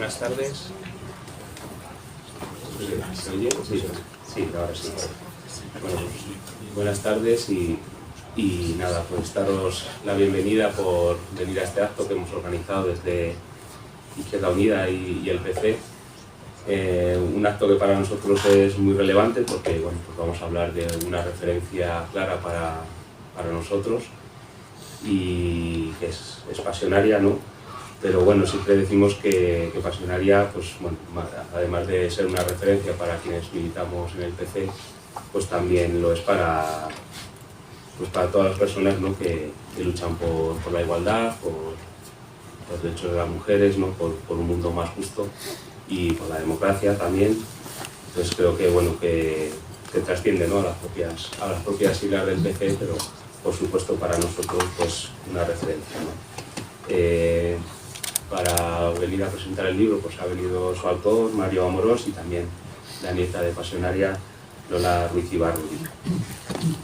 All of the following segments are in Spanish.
Buenas tardes. ¿Se oye? Sí, ahora sí. Bueno, buenas tardes y nada, pues daros la bienvenida por venir a este acto que hemos organizado desde Izquierda Unida y el PC. Un acto que para nosotros es muy relevante porque bueno, pues vamos a hablar de una referencia clara para nosotros y que es Pasionaria, ¿no? Pero bueno, siempre decimos que Pasionaria, pues bueno, además de ser una referencia para quienes militamos en el PC, pues también lo es para todas las personas, ¿no? que luchan por la igualdad, por los derechos de las mujeres, ¿no? por un mundo más justo y por la democracia también. Entonces creo que bueno, que trasciende, ¿no? a las propias siglas del PC, pero por supuesto para nosotros pues una referencia, ¿no? Para venir a presentar el libro pues ha venido su autor, Mario Amorós, y también la nieta de Pasionaria, Lola Ruiz Ibarruri.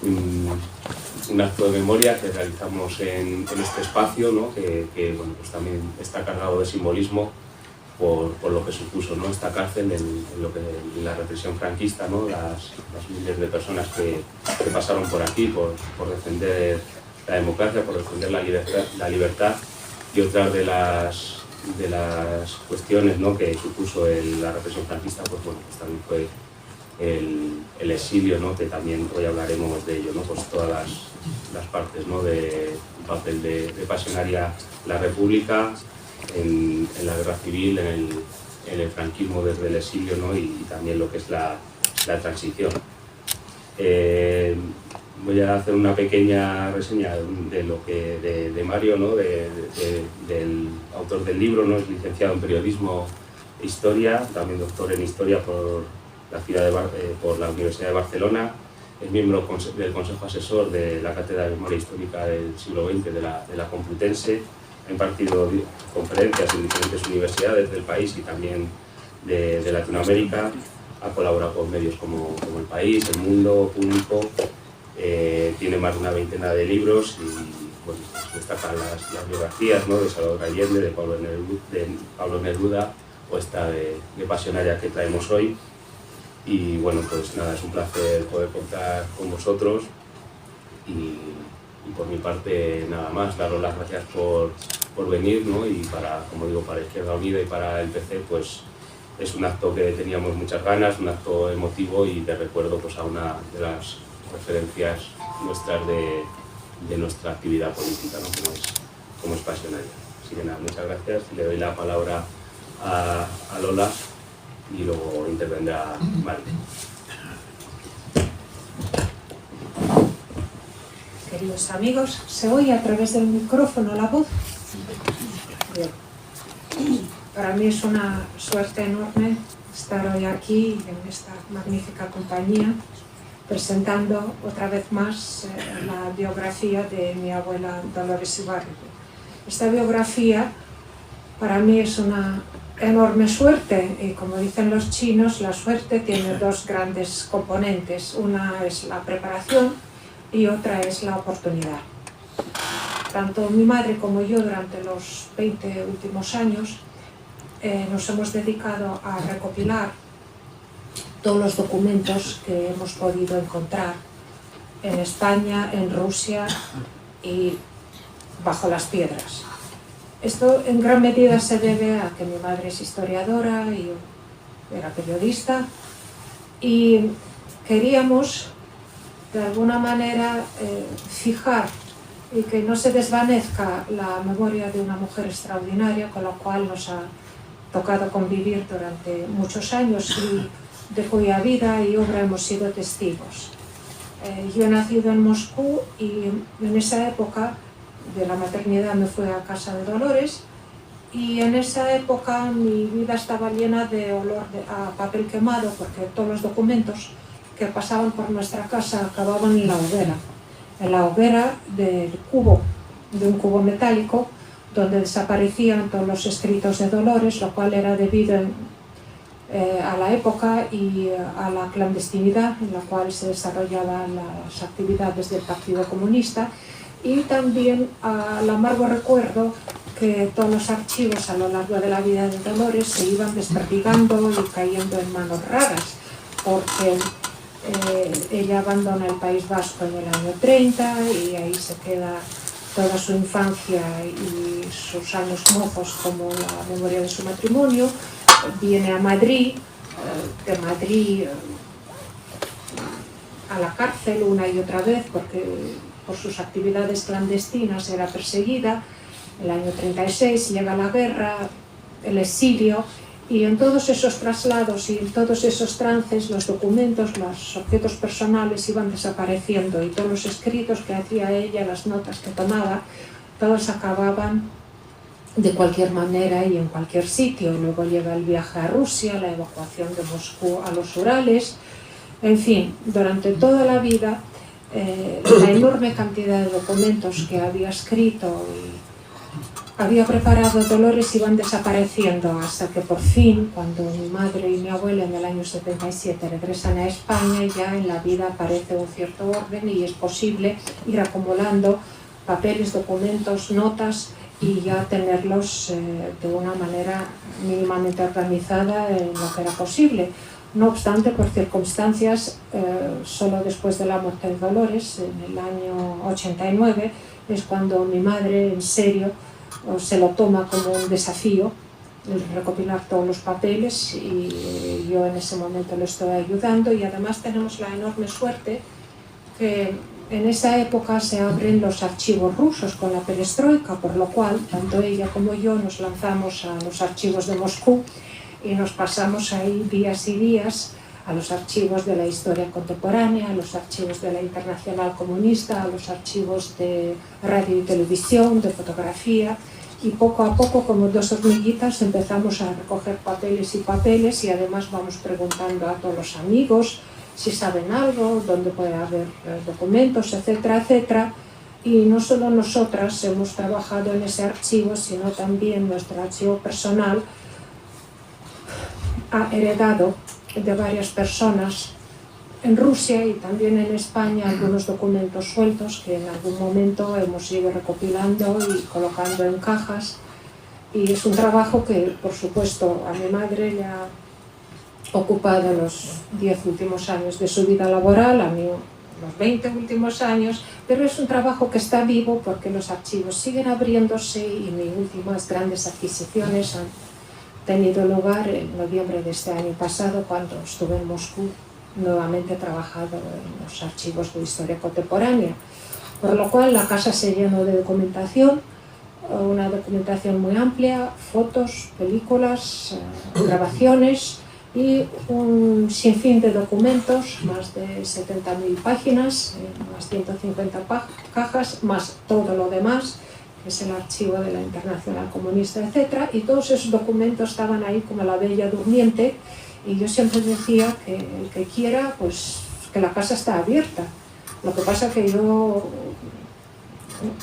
Un acto de memoria que realizamos en este espacio, ¿no? que bueno, pues también está cargado de simbolismo por lo que supuso, ¿no? esta cárcel en la represión franquista, ¿no? las miles de personas que pasaron por aquí por defender la democracia, por defender la libertad, y otras de las cuestiones, ¿no? que supuso la represión franquista, pues bueno, pues también fue el exilio, ¿no? que también hoy hablaremos de ello, ¿no? pues todas las partes, ¿no? del papel de Pasionaria, la República, en la guerra civil, en el franquismo desde el exilio, ¿no? y también lo que es la transición. Voy a hacer una pequeña reseña de Mario, ¿no? del autor del libro, ¿no? Es licenciado en Periodismo e Historia, también doctor en Historia por la Universidad de Barcelona, es miembro del Consejo Asesor de la Cátedra de Memoria Histórica del siglo XX de la Complutense, ha impartido conferencias en diferentes universidades del país y también de Latinoamérica, ha colaborado con medios como El País, El Mundo, Público. Tiene más de una veintena de libros y bueno, pues destacan las biografías, ¿no? de Salvador Allende, de Pablo Neruda o esta de Pasionaria que traemos hoy. Y bueno, pues nada, es un placer poder contar con vosotros y por mi parte nada más, daros las gracias por venir, ¿no? Y como digo, para Izquierda Unida y para el PC, pues es un acto que teníamos muchas ganas, un acto emotivo y de recuerdo pues, a una de las referencias nuestras de nuestra actividad política, ¿no? como es Pasionaria. Así que nada, muchas gracias. Le doy la palabra a Lola y luego intervendrá Mario. Queridos amigos, ¿se oye a través del micrófono la voz? Bien. Para mí es una suerte enorme estar hoy aquí en esta magnífica compañía presentando otra vez más la biografía de mi abuela Dolores Ibarruri. Esta biografía para mí es una enorme suerte y como dicen los chinos, la suerte tiene dos grandes componentes. Una es la preparación y otra es la oportunidad. Tanto mi madre como yo durante los 20 últimos años nos hemos dedicado a recopilar todos los documentos que hemos podido encontrar en España, en Rusia y bajo las piedras. Esto en gran medida se debe a que mi madre es historiadora y yo era periodista y queríamos de alguna manera fijar y que no se desvanezca la memoria de una mujer extraordinaria con la cual nos ha tocado convivir durante muchos años y de cuya vida y obra hemos sido testigos. Yo he nacido en Moscú y en esa época de la maternidad me fui a casa de Dolores y en esa época mi vida estaba llena de olor a papel quemado porque todos los documentos que pasaban por nuestra casa acababan en la hoguera de un cubo metálico donde desaparecían todos los escritos de Dolores, lo cual era debido a la época y a la clandestinidad en la cual se desarrollaban las actividades del Partido Comunista y también al amargo recuerdo que todos los archivos a lo largo de la vida de Dolores se iban desperdigando y cayendo en manos raras, porque ella abandona el País Vasco en el año 30 y ahí se queda toda su infancia y sus años mozos como la memoria de su matrimonio. Viene a Madrid, de Madrid a la cárcel una y otra vez porque por sus actividades clandestinas era perseguida. El año 36 llega la guerra, el exilio, y en todos esos traslados y en todos esos trances los documentos, los objetos personales iban desapareciendo y todos los escritos que hacía ella, las notas que tomaba, todos acababan de cualquier manera y en cualquier sitio. Luego llega el viaje a Rusia, la evacuación de Moscú a los Urales, en fin, durante toda la vida la enorme cantidad de documentos que había escrito y había preparado Dolores iban desapareciendo hasta que por fin, cuando mi madre y mi abuela en el año 77 regresan a España, ya en la vida aparece un cierto orden y es posible ir acumulando papeles, documentos, notas y ya tenerlos de una manera mínimamente organizada en lo que era posible. No obstante, por circunstancias, solo después de la muerte de Dolores, en el año 89, es cuando mi madre en serio se lo toma como un desafío el recopilar todos los papeles y yo en ese momento le estoy ayudando y además tenemos la enorme suerte que en esa época se abren los archivos rusos con la perestroika, por lo cual tanto ella como yo nos lanzamos a los archivos de Moscú y nos pasamos ahí días y días a los archivos de la historia contemporánea, a los archivos de la Internacional Comunista, a los archivos de radio y televisión, de fotografía, y poco a poco, como dos hormiguitas, empezamos a recoger papeles y papeles y además vamos preguntando a todos los amigos si saben algo, dónde puede haber documentos, etcétera, etcétera. Y no solo nosotras hemos trabajado en ese archivo, sino también nuestro archivo personal ha heredado de varias personas en Rusia y también en España algunos documentos sueltos que en algún momento hemos ido recopilando y colocando en cajas, y es un trabajo que por supuesto a mi madre le ha ocupado los 10 últimos años de su vida laboral, a mí los 20 últimos años, pero es un trabajo que está vivo porque los archivos siguen abriéndose y mis últimas grandes adquisiciones han tenido lugar en noviembre de este año pasado, cuando estuve en Moscú nuevamente trabajado en los archivos de historia contemporánea, por lo cual la casa se llenó de documentación, una documentación muy amplia, fotos, películas, grabaciones y un sinfín de documentos, más de 70.000 páginas, más 150 cajas, más todo lo demás, que es el archivo de la Internacional Comunista, etc. Y todos esos documentos estaban ahí como la bella durmiente, y yo siempre decía que el que quiera, pues que la casa está abierta. Lo que pasa que yo,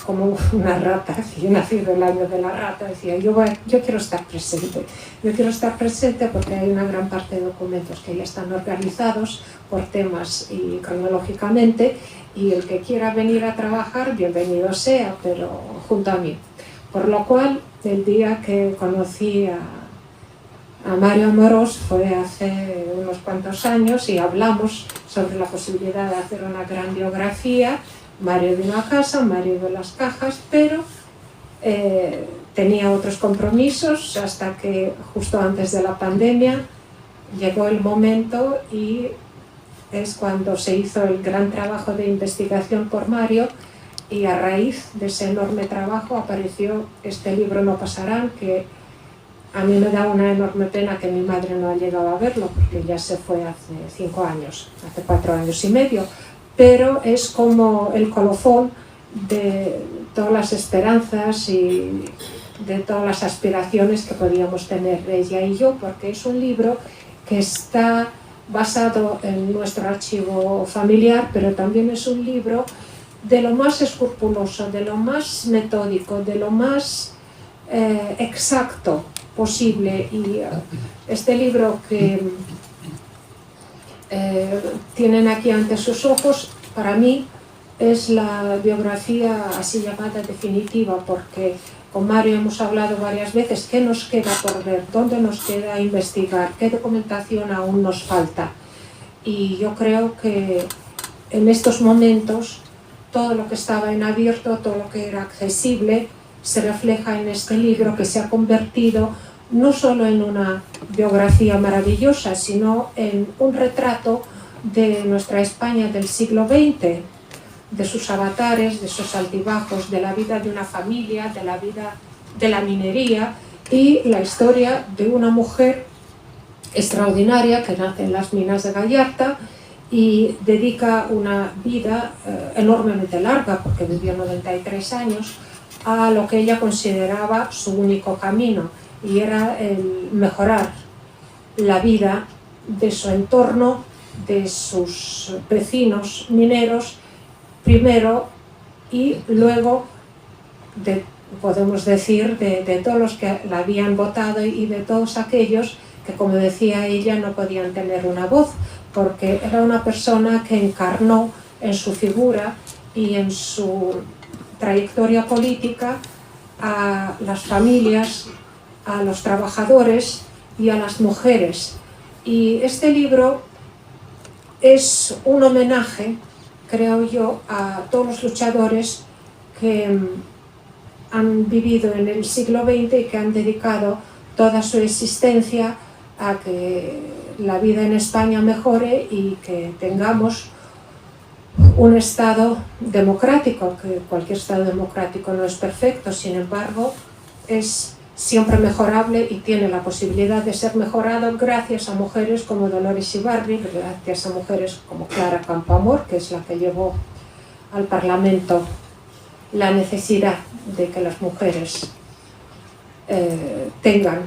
como una rata, yo nací del año de la rata, decía yo quiero estar presente. Yo quiero estar presente porque hay una gran parte de documentos que ya están organizados por temas y cronológicamente, y el que quiera venir a trabajar, bienvenido sea, pero junto a mí. Por lo cual, el día que conocí a Mario Amorós fue hace unos cuantos años y hablamos sobre la posibilidad de hacer una gran biografía. Mario vino a casa, Mario vio las cajas, pero tenía otros compromisos hasta que justo antes de la pandemia llegó el momento, y es cuando se hizo el gran trabajo de investigación por Mario, y a raíz de ese enorme trabajo apareció este libro No pasarán, que a mí me da una enorme pena que mi madre no ha llegado a verlo, porque ya se fue hace 5 años, hace 4 años y medio, pero es como el colofón de todas las esperanzas y de todas las aspiraciones que podíamos tener ella y yo, porque es un libro que está basado en nuestro archivo familiar, pero también es un libro de lo más escrupuloso, de lo más metódico, de lo más exacto posible. Y este libro que tienen aquí ante sus ojos, para mí es la biografía así llamada definitiva, porque con Mario hemos hablado varias veces qué nos queda por ver, dónde nos queda investigar, qué documentación aún nos falta. Y yo creo que en estos momentos todo lo que estaba en abierto, todo lo que era accesible, se refleja en este libro, que se ha convertido no solo en una biografía maravillosa, sino en un retrato de nuestra España del siglo XX, de sus avatares, de sus altibajos, de la vida de una familia, de la vida de la minería y la historia de una mujer extraordinaria que nace en las minas de Gallarta y dedica una vida enormemente larga, porque vivió 93 años, a lo que ella consideraba su único camino, y era el mejorar la vida de su entorno, de sus vecinos mineros, primero, y luego, podemos decir, de todos los que la habían votado y de todos aquellos que, como decía ella, no podían tener una voz, porque era una persona que encarnó en su figura y en su trayectoria política a las familias, a los trabajadores y a las mujeres. Y este libro es un homenaje, creo yo, a todos los luchadores que han vivido en el siglo XX y que han dedicado toda su existencia a que la vida en España mejore y que tengamos un Estado democrático, que cualquier Estado democrático no es perfecto, sin embargo, es siempre mejorable y tiene la posibilidad de ser mejorado gracias a mujeres como Dolores Ibarri, gracias a mujeres como Clara Campoamor, que es la que llevó al Parlamento la necesidad de que las mujeres tengan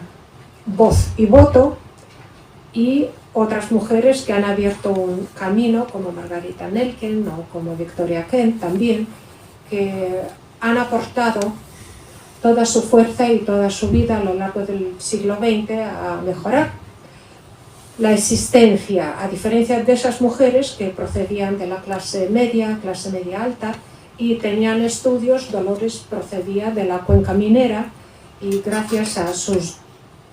voz y voto, y otras mujeres que han abierto un camino, como Margarita Nelken o como Victoria Kent también, que han aportado toda su fuerza y toda su vida a lo largo del siglo XX a mejorar la existencia, a diferencia de esas mujeres que procedían de la clase media alta y tenían estudios. Dolores procedía de la cuenca minera y gracias a sus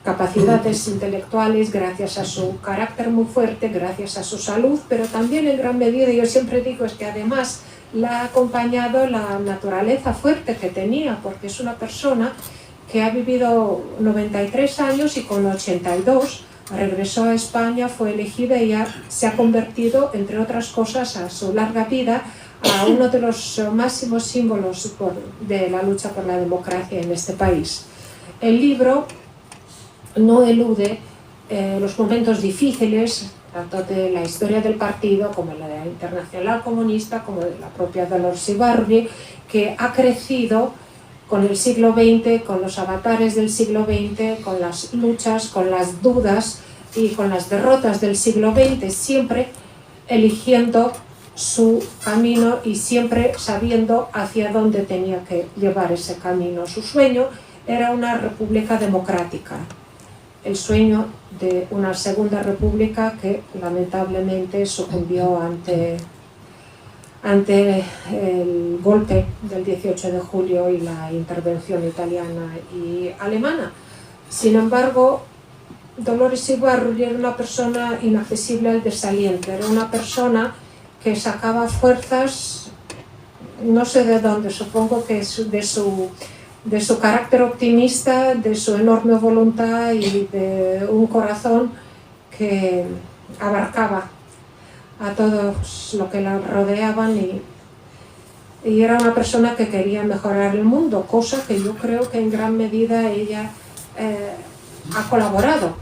capacidades intelectuales, gracias a su carácter muy fuerte, gracias a su salud, pero también en gran medida, yo siempre digo, es que además la ha acompañado la naturaleza fuerte que tenía, porque es una persona que ha vivido 93 años y con 82 regresó a España, fue elegida y ya se ha convertido, entre otras cosas, a su larga vida, a uno de los máximos símbolos de la lucha por la democracia en este país. El libro no elude los momentos difíciles, tanto de la historia del partido como la de la Internacional Comunista, como de la propia Dolores Ibarri, que ha crecido con el siglo XX, con los avatares del siglo XX, con las luchas, con las dudas y con las derrotas del siglo XX, siempre eligiendo su camino y siempre sabiendo hacia dónde tenía que llevar ese camino. Su sueño era una república democrática, el sueño de una segunda república que lamentablemente sucumbió ante el golpe del 18 de julio y la intervención italiana y alemana. Sin embargo, Dolores Ibarri era una persona inaccesible al desaliento, era una persona que sacaba fuerzas, no sé de dónde, supongo que de su carácter optimista, de su enorme voluntad y de un corazón que abarcaba a todos los que la rodeaban y era una persona que quería mejorar el mundo, cosa que yo creo que en gran medida ella ha colaborado.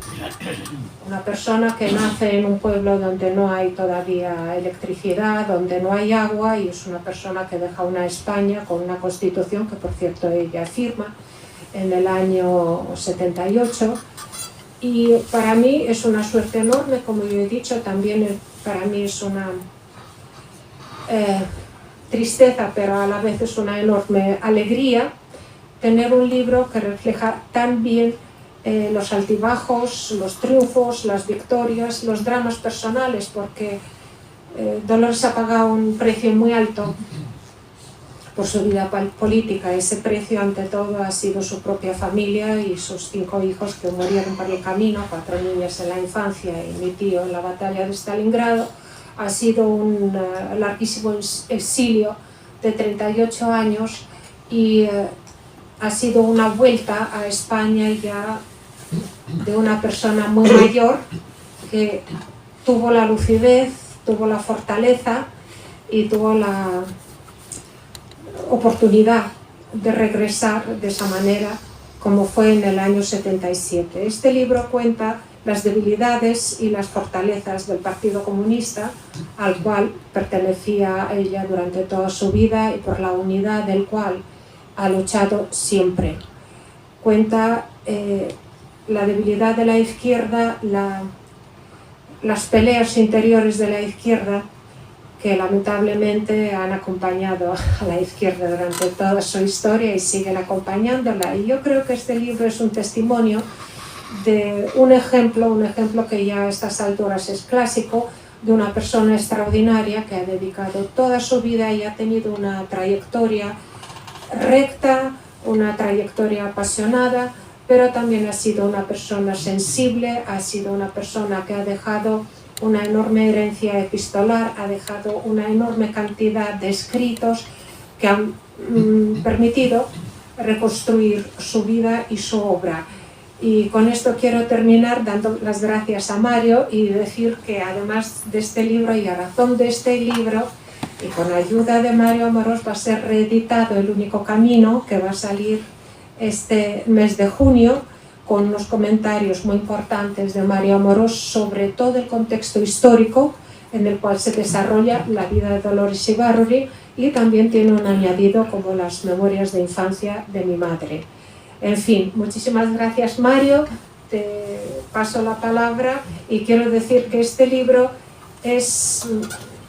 Una persona que nace en un pueblo donde no hay todavía electricidad, donde no hay agua, y es una persona que deja una España con una constitución que, por cierto, ella firma en el año 78. Y para mí es una suerte enorme, como yo he dicho, también para mí es una tristeza, pero a la vez es una enorme alegría tener un libro que refleja tan bien los altibajos, los triunfos, las victorias, los dramas personales, porque Dolores ha pagado un precio muy alto por su vida política. Ese precio, ante todo, ha sido su propia familia y sus 5 hijos que murieron por el camino, 4 niñas en la infancia y mi tío en la batalla de Stalingrado. Ha sido un larguísimo exilio de 38 años y ha sido una vuelta a España ya de una persona muy mayor que tuvo la lucidez, tuvo la fortaleza y tuvo la oportunidad de regresar de esa manera, como fue en el año 77. Este libro cuenta las debilidades y las fortalezas del Partido Comunista, al cual pertenecía ella durante toda su vida y por la unidad del cual ha luchado siempre. Cuenta la debilidad de la izquierda, las peleas interiores de la izquierda, que lamentablemente han acompañado a la izquierda durante toda su historia y siguen acompañándola. Y yo creo que este libro es un testimonio de un ejemplo que ya a estas alturas es clásico, de una persona extraordinaria que ha dedicado toda su vida y ha tenido una trayectoria recta, una trayectoria apasionada, pero también ha sido una persona sensible, ha sido una persona que ha dejado una enorme herencia epistolar, ha dejado una enorme cantidad de escritos que han permitido reconstruir su vida y su obra. Y con esto quiero terminar dando las gracias a Mario y decir que además de este libro y a razón de este libro y con la ayuda de Mario Amorós va a ser reeditado El único camino, que va a salir este mes de junio, con unos comentarios muy importantes de Mario Amorós sobre todo el contexto histórico en el cual se desarrolla la vida de Dolores Ibárruri, y también tiene un añadido como las memorias de infancia de mi madre. En fin, muchísimas gracias, Mario, te paso la palabra y quiero decir que este libro es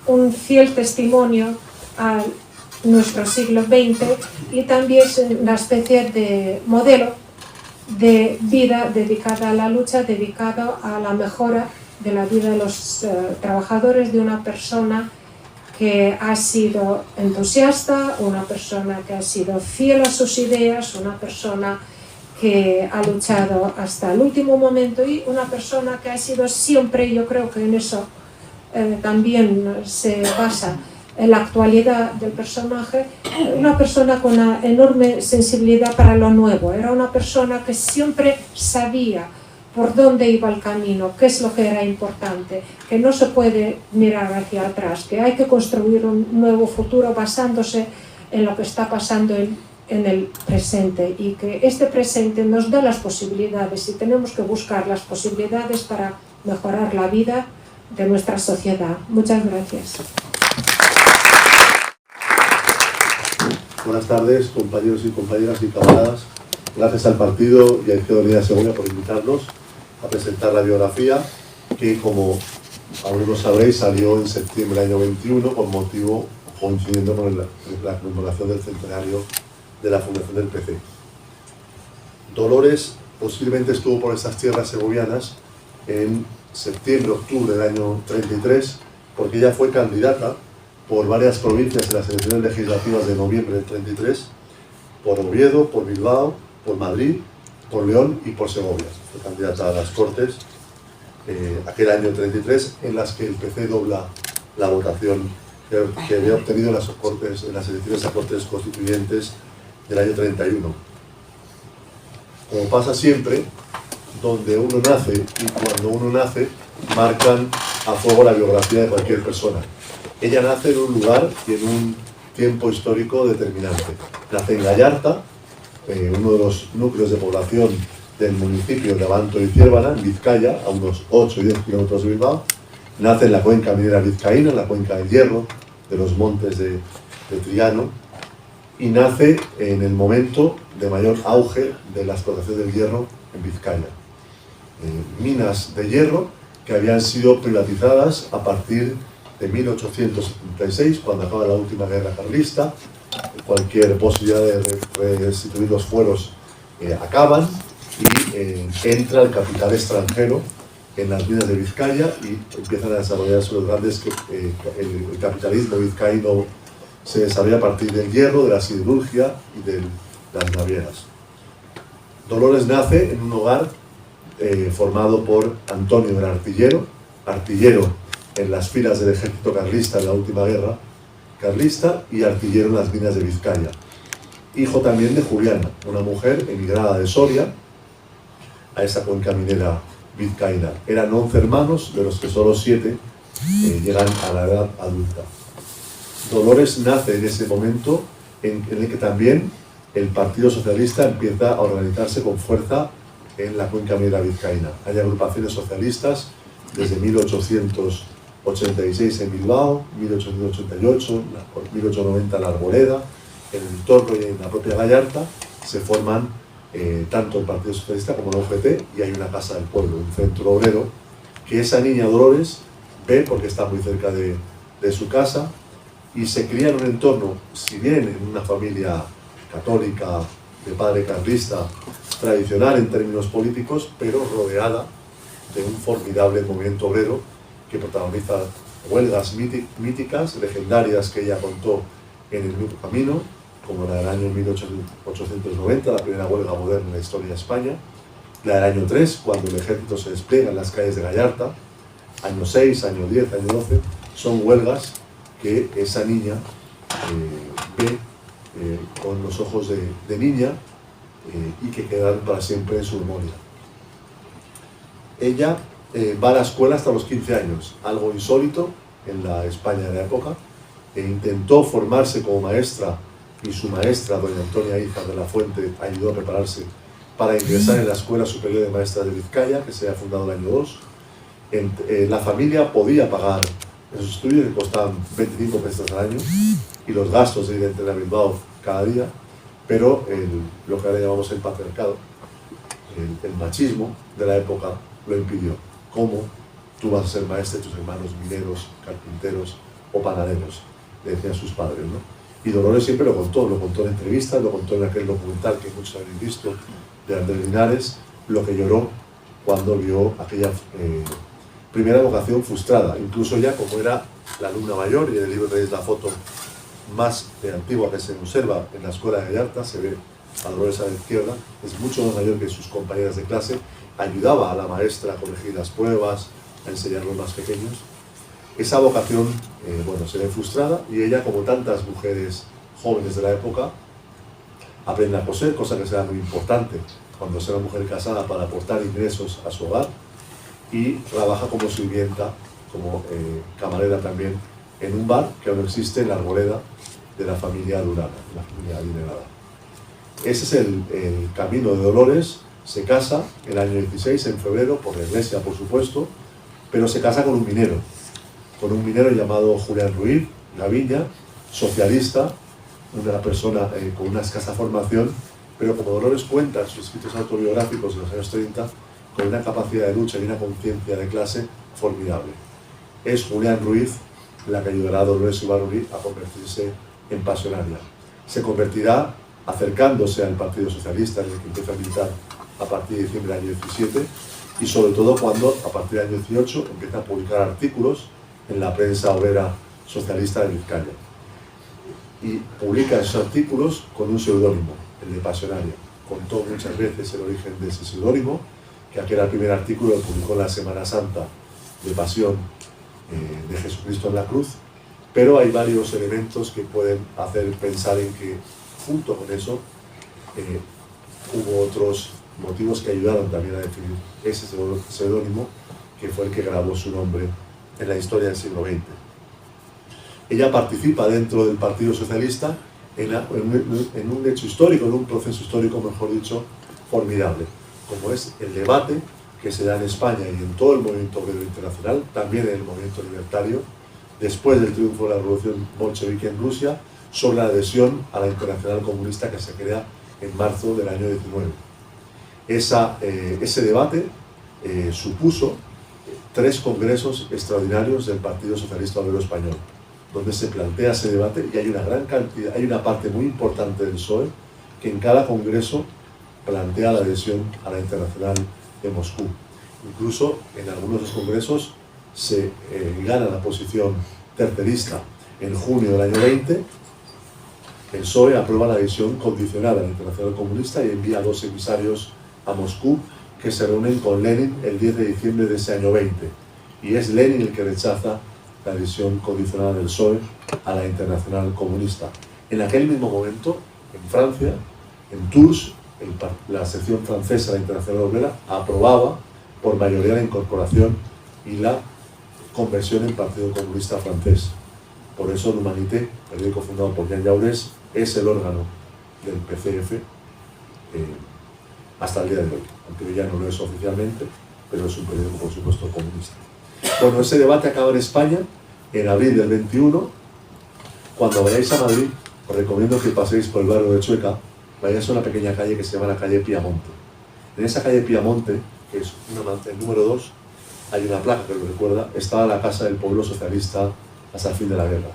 un fiel testimonio a nuestro siglo XX y también es una especie de modelo de vida dedicada a la lucha, dedicado a la mejora de la vida de los trabajadores, de una persona que ha sido entusiasta, una persona que ha sido fiel a sus ideas, una persona que ha luchado hasta el último momento y una persona que ha sido siempre, yo creo que en eso también se basa en la actualidad del personaje, una persona con una enorme sensibilidad para lo nuevo. Era una persona que siempre sabía por dónde iba el camino, qué es lo que era importante, que no se puede mirar hacia atrás, que hay que construir un nuevo futuro basándose en lo que está pasando en el presente, y que este presente nos da las posibilidades y tenemos que buscar las posibilidades para mejorar la vida de nuestra sociedad. Muchas gracias. Buenas tardes, compañeros y compañeras y camaradas. Gracias al partido y a Izquierda Unida Segovia por invitarnos a presentar la biografía que, como algunos sabréis, salió en septiembre del año 21 con motivo coincidiendo con la conmemoración del centenario de la fundación del PC. Dolores posiblemente estuvo por estas tierras segovianas en septiembre-octubre del año 33, porque ella fue candidata por varias provincias en las elecciones legislativas de noviembre del 33, por Oviedo, por Bilbao, por Madrid, por León y por Segovia. Fue candidata a las Cortes aquel año 33, en las que el PC dobla la votación que había obtenido en las elecciones a Cortes Constituyentes del año 31. Como pasa siempre, donde uno nace y cuando uno nace, marcan a fuego la biografía de cualquier persona. Ella nace en un lugar y en un tiempo histórico determinante. Nace en Gallarta, uno de los núcleos de población del municipio de Abanto y Ciérvana, en Vizcaya, a unos 8 o 10 kilómetros de Bilbao. Nace en la cuenca minera vizcaína, en la cuenca del Hierro, de los montes de Triano, y nace en el momento de mayor auge de la explotación del hierro en Vizcaya. Minas de hierro que habían sido privatizadas a partir de 1876, cuando acaba la última guerra carlista. Cualquier posibilidad de restituir los fueros acaban y entra el capital extranjero en las minas de Vizcaya y empiezan a desarrollarse los grandes, el capitalismo vizcaíno se desarrolla a partir del hierro, de la siderurgia y de las navieras. Dolores nace en un hogar formado por Antonio el artillero en las filas del ejército carlista en la última guerra carlista y artillero en las minas de Vizcaya. Hijo también de Juliana, una mujer emigrada de Soria a esa cuenca minera vizcaína. Eran 11 hermanos, de los que solo 7 llegan a la edad adulta. Dolores nace en ese momento en el que también el Partido Socialista empieza a organizarse con fuerza en la cuenca minera vizcaína. Hay agrupaciones socialistas desde 1886 en Bilbao, 1888, 1890 en la Arboleda, en el Torno y en la propia Gallarta se forman tanto el Partido Socialista como la UGT, y hay una casa del pueblo, un centro obrero, que esa niña Dolores ve porque está muy cerca de su casa y se cría en un entorno, si bien en una familia católica, de padre carlista, tradicional en términos políticos, pero rodeada de un formidable movimiento obrero que protagoniza huelgas míticas, legendarias, que ella contó en el mismo camino, como la del año 1890, la primera huelga moderna en la historia de España, la del año 3, cuando el ejército se despliega en las calles de Gallarta, año 6, año 10, año 12, son huelgas que esa niña ve con los ojos de niña y que quedan para siempre en su memoria. Ella va a la escuela hasta los 15 años, algo insólito en la España de la época, e intentó formarse como maestra, y su maestra, doña Antonia Izar de la Fuente, ayudó a prepararse para ingresar en la Escuela Superior de Maestras de Vizcaya, que se había fundado el año 2. La familia podía pagar esos estudios, que costaban 25 pesos al año, y los gastos de ir a entrenar a Bilbao cada día, pero lo que ahora llamamos el patriarcado, el machismo de la época, lo impidió. ¿Cómo tú vas a ser maestra y tus hermanos mineros, carpinteros o panaderos? Le decían sus padres, ¿no? Y Dolores siempre lo contó en entrevistas, lo contó en aquel documental que muchos habéis visto, de Andrés Linares, lo que lloró cuando vio aquella primera vocación frustrada. Incluso ya, como era la alumna mayor, y en el libro tenéis la foto más antigua que se observa en la escuela de Gallarta, se ve a Dolores a la izquierda, es mucho más mayor que sus compañeras de clase, ayudaba a la maestra a corregir las pruebas, a enseñar a los más pequeños. Esa vocación, se ve frustrada, y ella, como tantas mujeres jóvenes de la época, aprende a coser, cosa que será muy importante cuando sea una mujer casada para aportar ingresos a su hogar, y trabaja como sirvienta, como camarera también, en un bar que aún existe en la Arboleda de la familia Durana, la familia adinerada. Ese es el camino de Dolores. Se casa el año 16, en febrero, por la iglesia, por supuesto, pero se casa con un minero llamado Julián Ruiz Gaviña, socialista, una persona con una escasa formación, pero como Dolores cuenta en sus escritos autobiográficos de los años 30, con una capacidad de lucha y una conciencia de clase formidable. Es Julián Ruiz la que ayudará a Dolores Ibarruri a convertirse en pasionaria. Se convertirá acercándose al Partido Socialista, en el que empieza a militar a partir de diciembre del año 17, y sobre todo cuando, a partir del año 18, empieza a publicar artículos en la prensa obrera socialista de Vizcaya. Y publica esos artículos con un seudónimo, el de Pasionaria. Contó muchas veces el origen de ese seudónimo, que aquel primer artículo lo publicó en la Semana Santa de Pasión de Jesucristo en la cruz, pero hay varios elementos que pueden hacer pensar en que, junto con eso, hubo otros motivos que ayudaron también a definir ese seudónimo, que fue el que grabó su nombre en la historia del siglo XX. Ella participa dentro del Partido Socialista en un hecho histórico, en un proceso histórico, mejor dicho, formidable, como es el debate que se da en España y en todo el movimiento obrero internacional, también en el movimiento libertario, después del triunfo de la revolución bolchevique en Rusia, sobre la adhesión a la Internacional Comunista, que se crea en marzo del año 19. Ese debate supuso 3 congresos extraordinarios del Partido Socialista Obrero Español, donde se plantea ese debate, y hay una gran cantidad, hay una parte muy importante del PSOE que en cada congreso plantea la adhesión a la Internacional de Moscú. Incluso en algunos de los congresos se gana la posición tercerista. En junio del año 20, el PSOE aprueba la adhesión condicional a la Internacional Comunista y envía 2 emisarios a Moscú que se reúnen con Lenin el 10 de diciembre de ese año 20. Y es Lenin el que rechaza la adhesión condicional del PSOE a la Internacional Comunista. En aquel mismo momento, en Francia, en Tours, la sección francesa de la Internacional Obrera aprobaba por mayoría la incorporación y la conversión en Partido Comunista Francés. Por eso l'Humanité, periódico fundado por Jean Jaurès, es el órgano del PCF hasta el día de hoy, aunque ya no lo es oficialmente, pero es un periódico, por supuesto, comunista. Bueno, ese debate acaba en España en abril del 21. Cuando vayáis a Madrid, os recomiendo que paséis por el barrio de Chueca, vayáis a una pequeña calle que se llama la calle Piamonte. En esa calle Piamonte, que es el número 2, hay una placa que lo recuerda, estaba la casa del pueblo socialista hasta el fin de la guerra.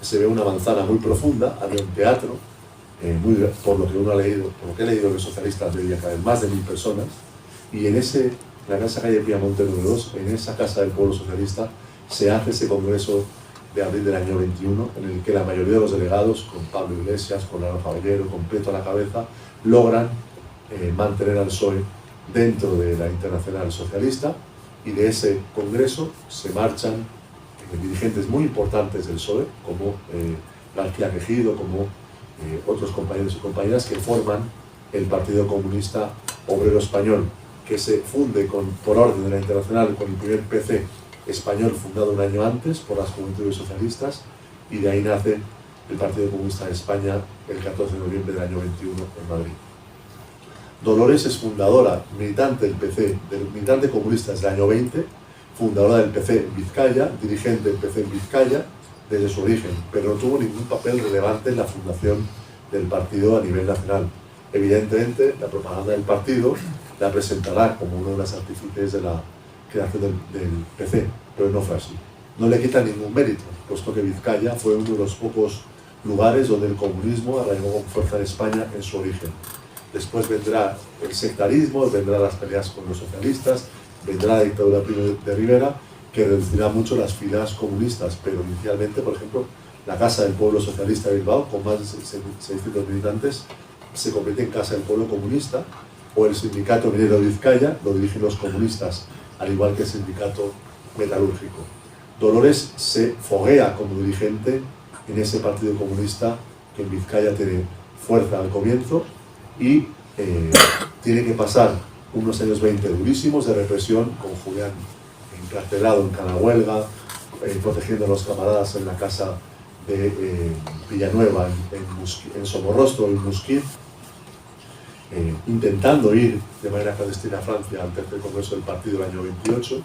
Se ve una manzana muy profunda, había un teatro, por lo que uno ha leído, por lo que he leído de los socialistas, debía caber más de 1000 personas, y en la casa calle Piamonte número 2, en esa casa del pueblo socialista, se hace ese congreso de abril del año 21, en el que la mayoría de los delegados, con Pablo Iglesias, con Ana Caballero, con Prieto a la cabeza, logran mantener al PSOE dentro de la Internacional Socialista, y de ese congreso se marchan dirigentes muy importantes del PSOE, como García Quejido, como otros compañeros y compañeras que forman el Partido Comunista Obrero Español, que se funde por orden de la Internacional con el primer PC español fundado un año antes por las Juventudes Socialistas, y de ahí nace el Partido Comunista de España el 14 de noviembre del año 21 en Madrid. Dolores es fundadora, militante del PC, militante comunista desde el año 20, fundadora del PC en Vizcaya, dirigente del PC en Vizcaya desde su origen, pero no tuvo ningún papel relevante en la fundación del partido a nivel nacional. Evidentemente, la propaganda del partido la presentará como uno de los artífices de la creación del PC, pero no fue así. No le quita ningún mérito, puesto que Vizcaya fue uno de los pocos lugares donde el comunismo arraigó con fuerza en España en su origen. Después vendrá el sectarismo, vendrán las peleas con los socialistas, vendrá la dictadura Primo de Rivera, que reducirá mucho las filas comunistas, pero inicialmente, por ejemplo, la Casa del Pueblo Socialista de Bilbao, con más de 600 militantes, se convierte en Casa del Pueblo Comunista, o el Sindicato Minero de Vizcaya, lo dirigen los comunistas, al igual que el Sindicato Metalúrgico. Dolores se foguea como dirigente en ese Partido Comunista que en Vizcaya tiene fuerza al comienzo, y tiene que pasar unos años 20 durísimos de represión, con Julián encarcelado en Canahuelga, protegiendo a los camaradas en la casa de Villanueva, en Somorrostro, en Musquit, intentando ir de manera clandestina a Francia al tercer congreso del partido el año 28,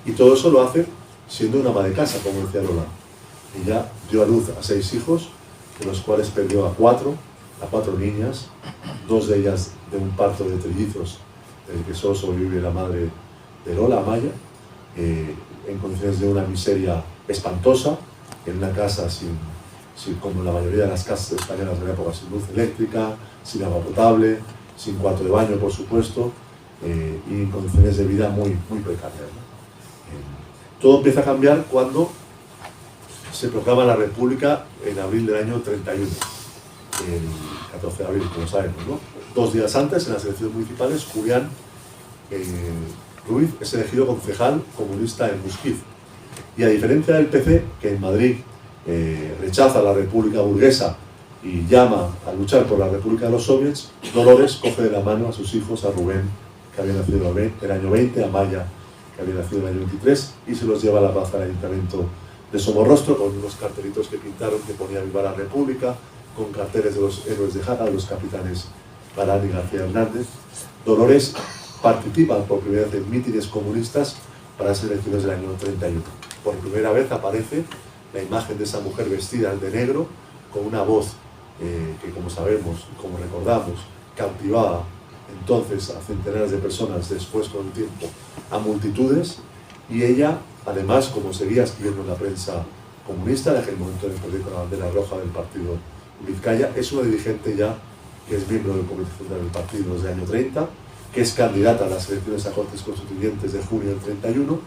y todo eso lo hace siendo una ama de casa, como decía Lola. Ella dio a luz a 6 hijos, de los cuales perdió a 4 niñas, 2 de ellas de un parto de trillizos, del que solo sobrevive la madre de Lola, Amaya, en condiciones de una miseria espantosa, en una casa como la mayoría de las casas españolas de la época, sin luz eléctrica, sin agua potable, sin cuarto de baño, por supuesto, y en condiciones de vida muy, muy precarias, ¿no? Todo empieza a cambiar cuando se proclama la República en abril del año 31, el 14 de abril, como sabemos, ¿no? 2 días antes, en las elecciones municipales, Julián Ruiz es elegido concejal comunista en Musquiz. Y a diferencia del PC, que en Madrid rechaza la República burguesa y llama a luchar por la República de los Soviets, Dolores coge de la mano a sus hijos, a Rubén, que había nacido en el año 20, a Maya, que había nacido en el año 23, y se los lleva a la plaza del Ayuntamiento de Somorrostro con unos cartelitos que pintaron que ponía Viva la República, con carteles de los héroes de Jaca, de los capitanes Galán y García Hernández. Dolores participa por primera vez en mítines comunistas para las elecciones del año 31. Por primera vez aparece la imagen de esa mujer vestida de negro, con una voz que, como sabemos, como recordamos, cautivaba entonces a centenares de personas, después con el tiempo a multitudes, y ella, además, como seguía escribiendo en la prensa comunista, en aquel momento en el periódico La Bandera Roja del partido Vizcaya, es una dirigente ya que es miembro del Comité Central del partido desde el año 30, que es candidata a las elecciones a Cortes Constituyentes de junio del 31,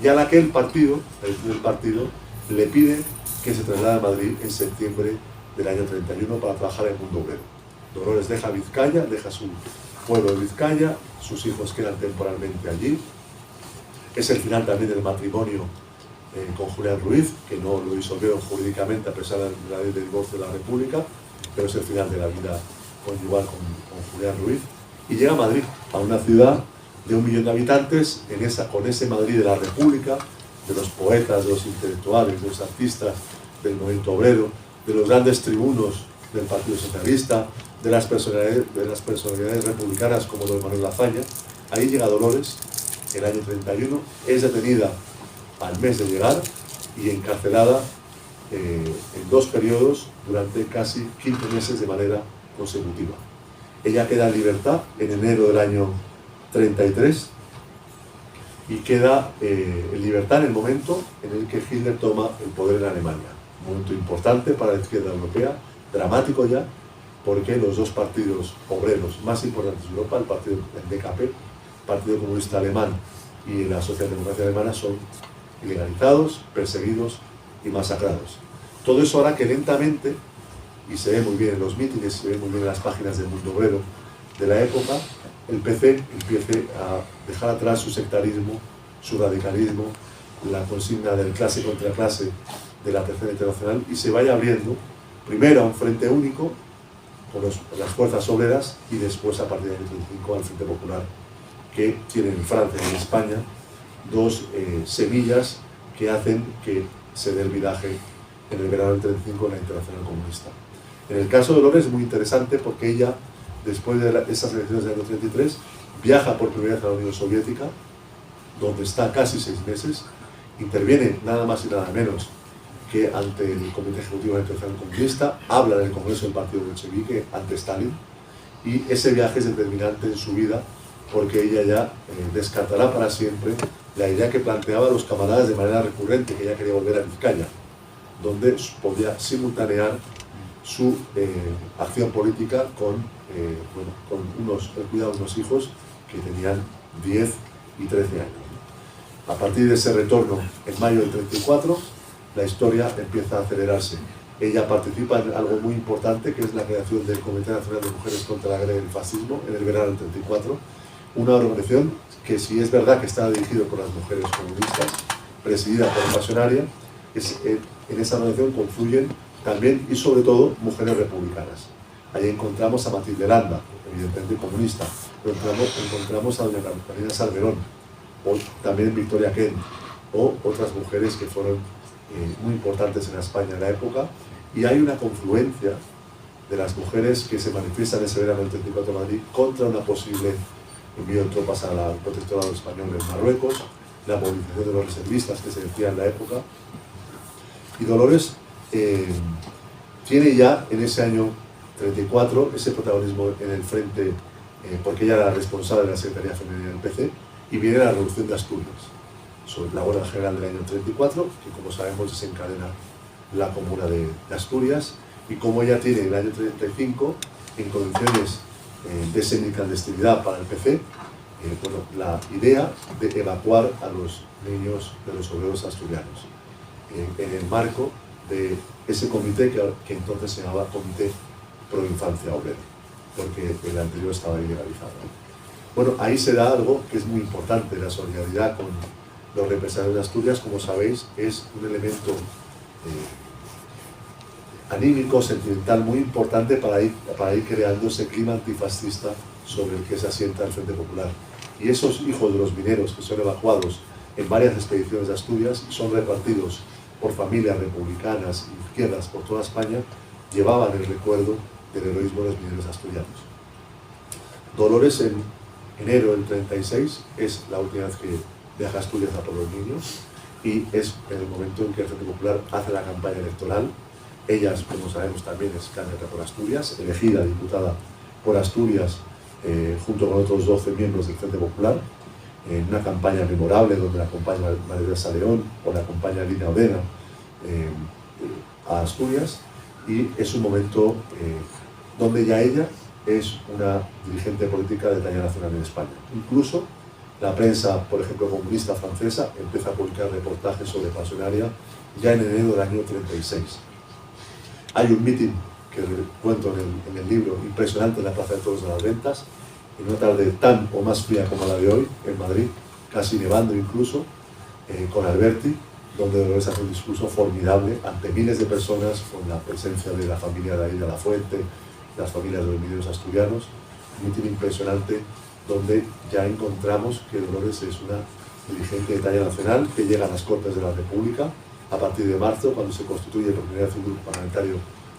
y a la que el partido le pide que se traslade a Madrid en septiembre del año 31 para trabajar en el mundo obrero. Dolores deja Vizcaya, deja su pueblo de Vizcaya, sus hijos quedan temporalmente allí. Es el final también del matrimonio con Julián Ruiz, que no lo disolvieron jurídicamente a pesar de la ley de divorcio de la República, pero es el final de la vida conyugal con Julián Ruiz. Y llega a Madrid, a una ciudad de 1 millón de habitantes, con ese Madrid de la República, de los poetas, de los intelectuales, de los artistas del movimiento obrero, de los grandes tribunos del Partido Socialista, de las personalidades republicanas como don Manuel Lafaña. Ahí llega Dolores, el año 31, es detenida al mes de llegar y encarcelada en 2 periodos durante casi 15 meses de manera consecutiva. Ella queda en libertad en enero del año 33 y queda en libertad en el momento en el que Hitler toma el poder en Alemania. Un momento importante para la izquierda europea, dramático ya, porque los 2 partidos obreros más importantes de Europa, el DKP, el Partido Comunista Alemán y la Socialdemocracia Alemana, son ilegalizados, perseguidos y masacrados. Todo eso hará que lentamente, y se ve muy bien en los mítines, se ve muy bien en las páginas del mundo obrero de la época, el PC empiece a dejar atrás su sectarismo, su radicalismo, la consigna del clase contra clase de la Tercera Internacional, y se vaya abriendo primero a un frente único con las fuerzas obreras y después a partir del 35 al Frente Popular, que tiene en Francia y en España 2 semillas que hacen que se dé el viraje en el verano del 35 en la Internacional Comunista. En el caso de Dolores es muy interesante porque ella, después de esas elecciones del año 33, viaja por primera vez a la Unión Soviética, donde está casi 6 meses, interviene nada más y nada menos que ante el Comité Ejecutivo de la Internacional Comunista, habla en el Congreso del Partido Bolchevique ante Stalin, y ese viaje es determinante en su vida porque ella ya descartará para siempre la idea que planteaba a los camaradas de manera recurrente, que ella quería volver a Vizcaya, donde podía simultanear su acción política con el cuidado de unos hijos que tenían 10 y 13 años. A partir de ese retorno, en mayo del 34, la historia empieza a acelerarse. Ella participa en algo muy importante, que es la creación del Comité Nacional de Mujeres contra la Guerra y el Fascismo, en el verano del 34, una organización que, si es verdad que está dirigida por las mujeres comunistas, presidida por Pasionaria, en esa organización confluyen también y sobre todo mujeres republicanas. Ahí encontramos a Matilde Landa, evidentemente comunista, pero encontramos a doña Carolina Salmerón, o también Victoria Kent, o otras mujeres que fueron muy importantes en España en la época, y hay una confluencia de las mujeres que se manifiestan ese verano del 34 en Madrid contra una posible envío de tropas al protectorado español en Marruecos, la movilización de los reservistas que se decía en la época. Y Dolores tiene ya en ese año 34 ese protagonismo en el frente, porque ella era responsable de la Secretaría Femenina del PC, y viene la Revolución de Asturias, sobre la huelga general del año 34, que como sabemos desencadena la Comuna de Asturias, y como ella tiene en el año 35, en condiciones de semiclandestinidad para el PC, la idea de evacuar a los niños de los obreros asturianos, en el marco de ese comité que entonces se llamaba Comité Pro Infancia Obrera, porque el anterior estaba ilegalizado. Bueno, ahí se da algo que es muy importante, la solidaridad con los represaliados de Asturias, como sabéis, es un elemento anímico, sentimental muy importante para ir creando ese clima antifascista sobre el que se asienta el Frente Popular. Y esos hijos de los mineros que son evacuados en varias expediciones de Asturias y son repartidos por familias republicanas y izquierdas por toda España, llevaban el recuerdo del heroísmo de los mineros asturianos. Dolores, en enero del 36, es la última vez que viaja a Asturias a por los niños, y es en el momento en que el Frente Popular hace la campaña electoral. Ella, como sabemos, también es candidata por Asturias, elegida diputada por Asturias junto con otros 12 miembros del Frente Popular, en una campaña memorable donde la acompaña María Teresa León o la acompaña Lina Odena a Asturias, y es un momento donde ya ella es una dirigente política de talla nacional en España. Incluso la prensa, por ejemplo, comunista francesa, empieza a publicar reportajes sobre Pasionaria ya en enero del año 36. Hay un mitin que cuento en el libro, impresionante, en la Plaza de Toros de las Ventas, en una tarde tan o más fría como la de hoy, en Madrid, casi nevando incluso, con Alberti, donde Dolores hace un discurso formidable ante miles de personas, con la presencia de la familia de Aida Lafuente, las familias de los mineros asturianos, un mitin impresionante donde ya encontramos que Dolores es una dirigente de talla nacional que llega a las Cortes de la República a partir de marzo, cuando se constituye por primera vez un grupo parlamentario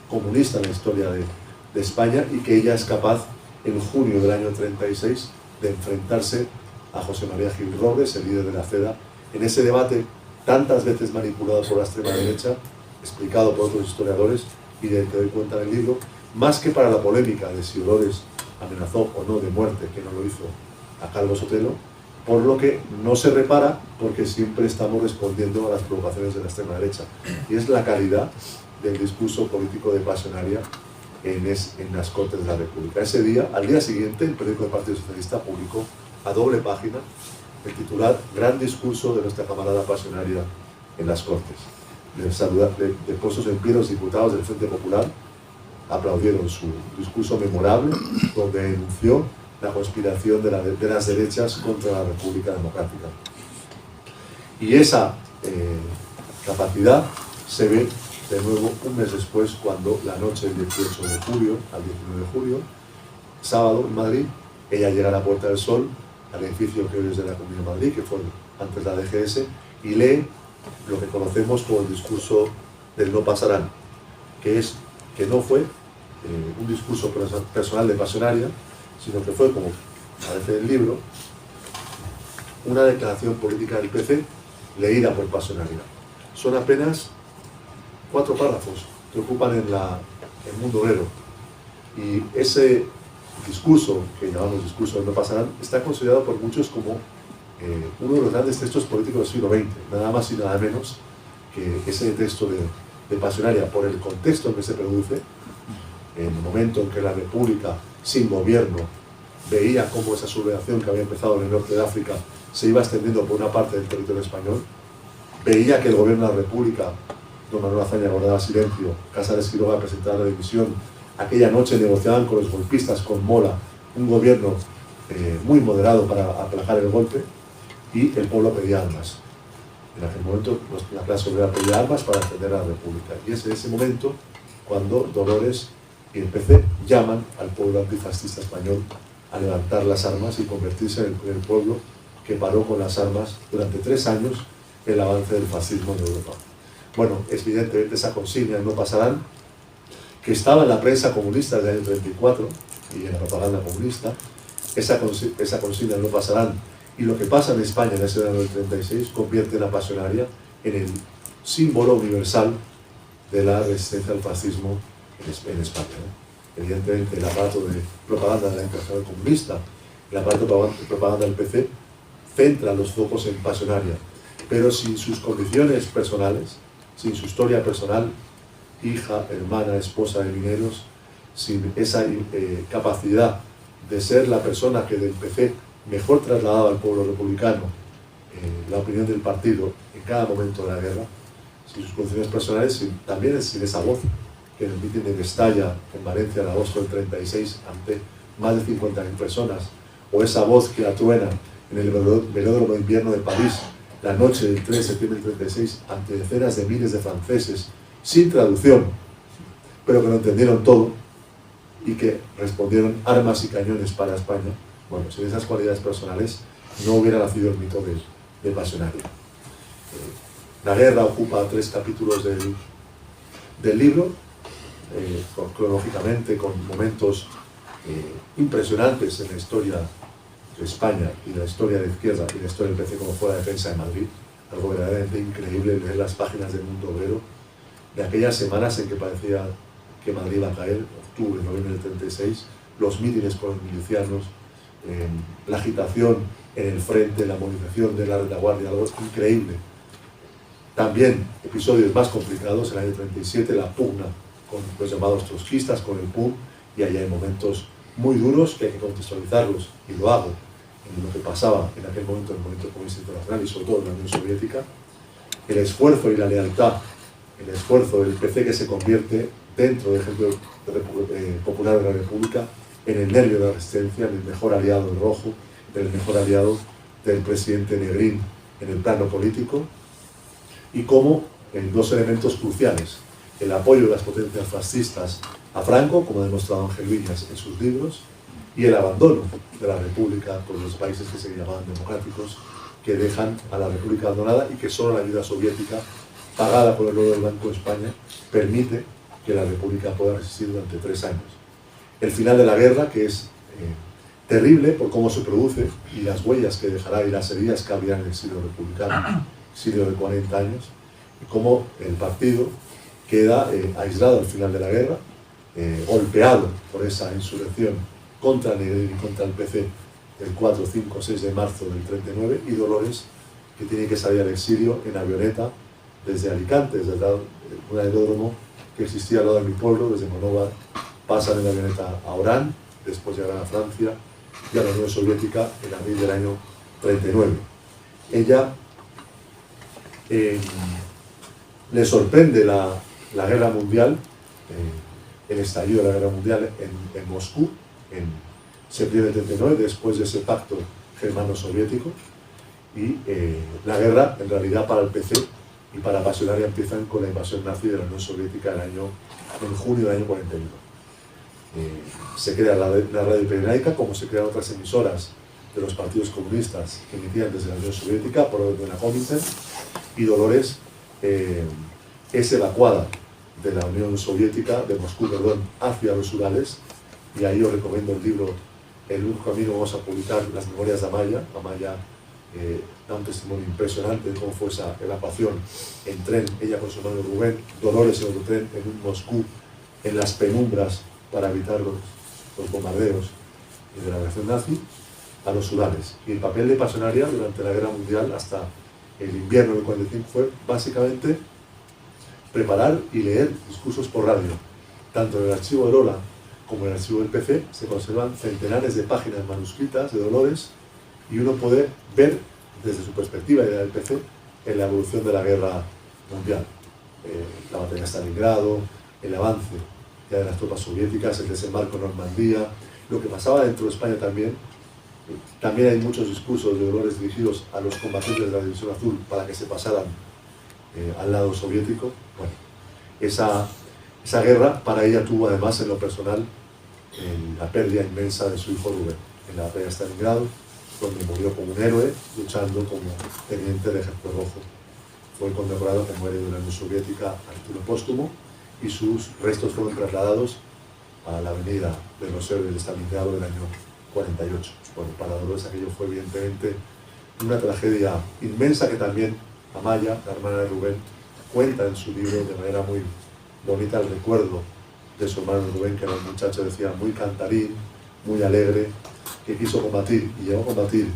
comunista en la historia de España, y que ella es capaz, en junio del año 36, de enfrentarse a José María Gil Robles, el líder de la CEDA, en ese debate tantas veces manipulado por la extrema derecha, explicado por otros historiadores y del que doy cuenta en el libro, más que para la polémica de si Dolores amenazó o no de muerte, que no lo hizo, a Carlos Sotelo, por lo que no se repara, porque siempre estamos respondiendo a las provocaciones de la extrema derecha. Y es la calidad del discurso político de Pasionaria en las Cortes de la República. Ese día, al día siguiente, el periódico del Partido Socialista publicó a doble página el titular "Gran discurso de nuestra camarada Pasionaria en las Cortes". De puestos en pie, los diputados del Frente Popular aplaudieron su discurso memorable, donde denunció la conspiración de las derechas contra la República Democrática. Y esa capacidad se ve de nuevo un mes después, cuando la noche del 18 de julio al 19 de julio, sábado en Madrid, ella llega a la Puerta del Sol, al edificio que hoy es de la Comunidad de Madrid, que fue antes la DGS, y lee lo que conocemos como el discurso del no pasarán, que no fue un discurso personal de Pasionaria, sino que fue, como aparece en el libro, una declaración política del PC leída por Pasionaria. Son apenas 4 párrafos que ocupan el mundo obrero, y ese discurso, que llamamos discurso del no pasarán, está considerado por muchos como uno de los grandes textos políticos del siglo XX, nada más y nada menos que ese texto de Pasionaria, por el contexto en que se produce, en el momento en que la República sin gobierno veía cómo esa sublevación que había empezado en el norte de África se iba extendiendo por una parte del territorio español, veía que el gobierno de la República, don Manuel Azaña guardaba silencio, Casares Quiroga presentaba la dimisión, aquella noche negociaban con los golpistas, con Mola, un gobierno muy moderado para aplacar el golpe, y el pueblo pedía armas. En aquel momento la clase obrera pedía armas para defender a la República, y es en ese momento cuando Dolores y el PC llaman al pueblo antifascista español a levantar las armas y convertirse en el pueblo que paró con las armas durante 3 años el avance del fascismo en Europa. Bueno, evidentemente esa consigna no pasarán, que estaba en la prensa comunista desde el año 34 y en la propaganda comunista, esa consigna no pasarán, y lo que pasa en España en ese año del 36 convierte la Pasionaria en el símbolo universal de la resistencia al fascismo en España, ¿no? Evidentemente el aparato de propaganda de la Internacional Comunista, el aparato de propaganda del PC, centra los focos en Pasionaria, pero sin sus condiciones personales, sin su historia personal, hija, hermana, esposa de mineros, sin esa capacidad de ser la persona que del PC mejor trasladaba al pueblo republicano la opinión del partido en cada momento de la guerra, sin sus condiciones personales, también sin esa voz que en el mitin de Mestalla, en Valencia, en agosto del 36, ante más de 50.000 personas, o esa voz que atuena en el velódromo de invierno de París, la noche del 3 de septiembre del 36, ante decenas de miles de franceses, sin traducción, pero que lo entendieron todo y que respondieron armas y cañones para España. Bueno, sin esas cualidades personales no hubiera nacido el mito de Pasionaria. La guerra ocupa 3 capítulos del libro, cronológicamente, con momentos impresionantes en la historia de España y la historia de la izquierda y la historia del PC, como fue la defensa de Madrid. Algo verdaderamente increíble leer las páginas del Mundo Obrero de aquellas semanas en que parecía que Madrid iba a caer, octubre, noviembre del 36, los mítines con los milicianos, la agitación en el frente, la movilización de la retaguardia, algo increíble. También episodios más complicados, en el año 37, la pugna con los llamados trotskistas, con el PUM, y allá hay momentos muy duros que hay que contextualizarlos, y lo hago, en lo que pasaba en aquel momento en el movimiento comunista internacional y sobre todo en la Unión Soviética, el esfuerzo y la lealtad, el esfuerzo del PC que se convierte dentro del Ejército Popular de la República en el nervio de la resistencia, en el mejor aliado del Rojo, en el mejor aliado del presidente Negrín en el plano político, y como en dos elementos cruciales: el apoyo de las potencias fascistas a Franco, como ha demostrado Ángel Viñas en sus libros, y el abandono de la República por los países que se llamaban democráticos, que dejan a la República abandonada y que solo la ayuda soviética, pagada por el oro del Banco de España, permite que la República pueda resistir durante 3 años. El final de la guerra, que es terrible por cómo se produce y las huellas que dejará y las heridas que habría en el exilio republicano, exilio de 40 años, y cómo el partido queda aislado al final de la guerra, golpeado por esa insurrección contra Negrín y contra el PC el 4, 5, 6 de marzo del 39, y Dolores, que tiene que salir al exilio en avioneta desde Alicante, desde un aeródromo que existía al lado de mi pueblo, desde Monóvar, pasan en avioneta a Orán, después llegarán a Francia y a la Unión Soviética en abril del año 39. Ella le sorprende la guerra mundial, el estallido de la guerra mundial en Moscú, en septiembre del 39, después de ese pacto germano-soviético, y la guerra, en realidad, para el PC y para Pasionaria empiezan con la invasión nazi de la Unión Soviética en junio del año 41. Se crea la radio Pirenaica, como se crean otras emisoras de los partidos comunistas que emitían desde la Unión Soviética por orden de la Comintern, y Dolores es evacuada de la Unión Soviética, de Moscú, perdón, hacia los Urales, y ahí os recomiendo el libro El único camino. Vamos a publicar las memorias de Amaya. Amaya da un testimonio impresionante de cómo fue esa evacuación en tren, ella con su hermano Rubén, Dolores en otro tren, en un Moscú, en las penumbras para evitar los bombardeos de la aviación nazi, a los Urales. Y el papel de Pasionaria durante la Guerra Mundial hasta el invierno del 45 fue básicamente preparar y leer discursos por radio. Tanto en el archivo de Lola como en el archivo del PC se conservan centenares de páginas manuscritas de Dolores, y uno puede ver desde su perspectiva y del PC en la evolución de la guerra mundial. La batalla de Stalingrado, el avance ya de las tropas soviéticas, el desembarco en Normandía, lo que pasaba dentro de España también. También hay muchos discursos de Dolores dirigidos a los combatientes de la División Azul para que se pasaran al lado soviético. Bueno, esa guerra para ella tuvo además en lo personal la pérdida inmensa de su hijo Rubén en la batalla de Stalingrado, donde murió como un héroe luchando como teniente del Ejército Rojo. Fue condecorado como héroe de la Unión Soviética a título póstumo, y sus restos fueron trasladados a la avenida de los héroes de Stalingrado del año 48. Bueno, para Dolores aquello fue evidentemente una tragedia inmensa que también Amaya, la hermana de Rubén, cuenta en su libro de manera muy bonita el recuerdo de su hermano Rubén, que era un muchacho, decía, muy cantarín, muy alegre, que quiso combatir y llegó a combatir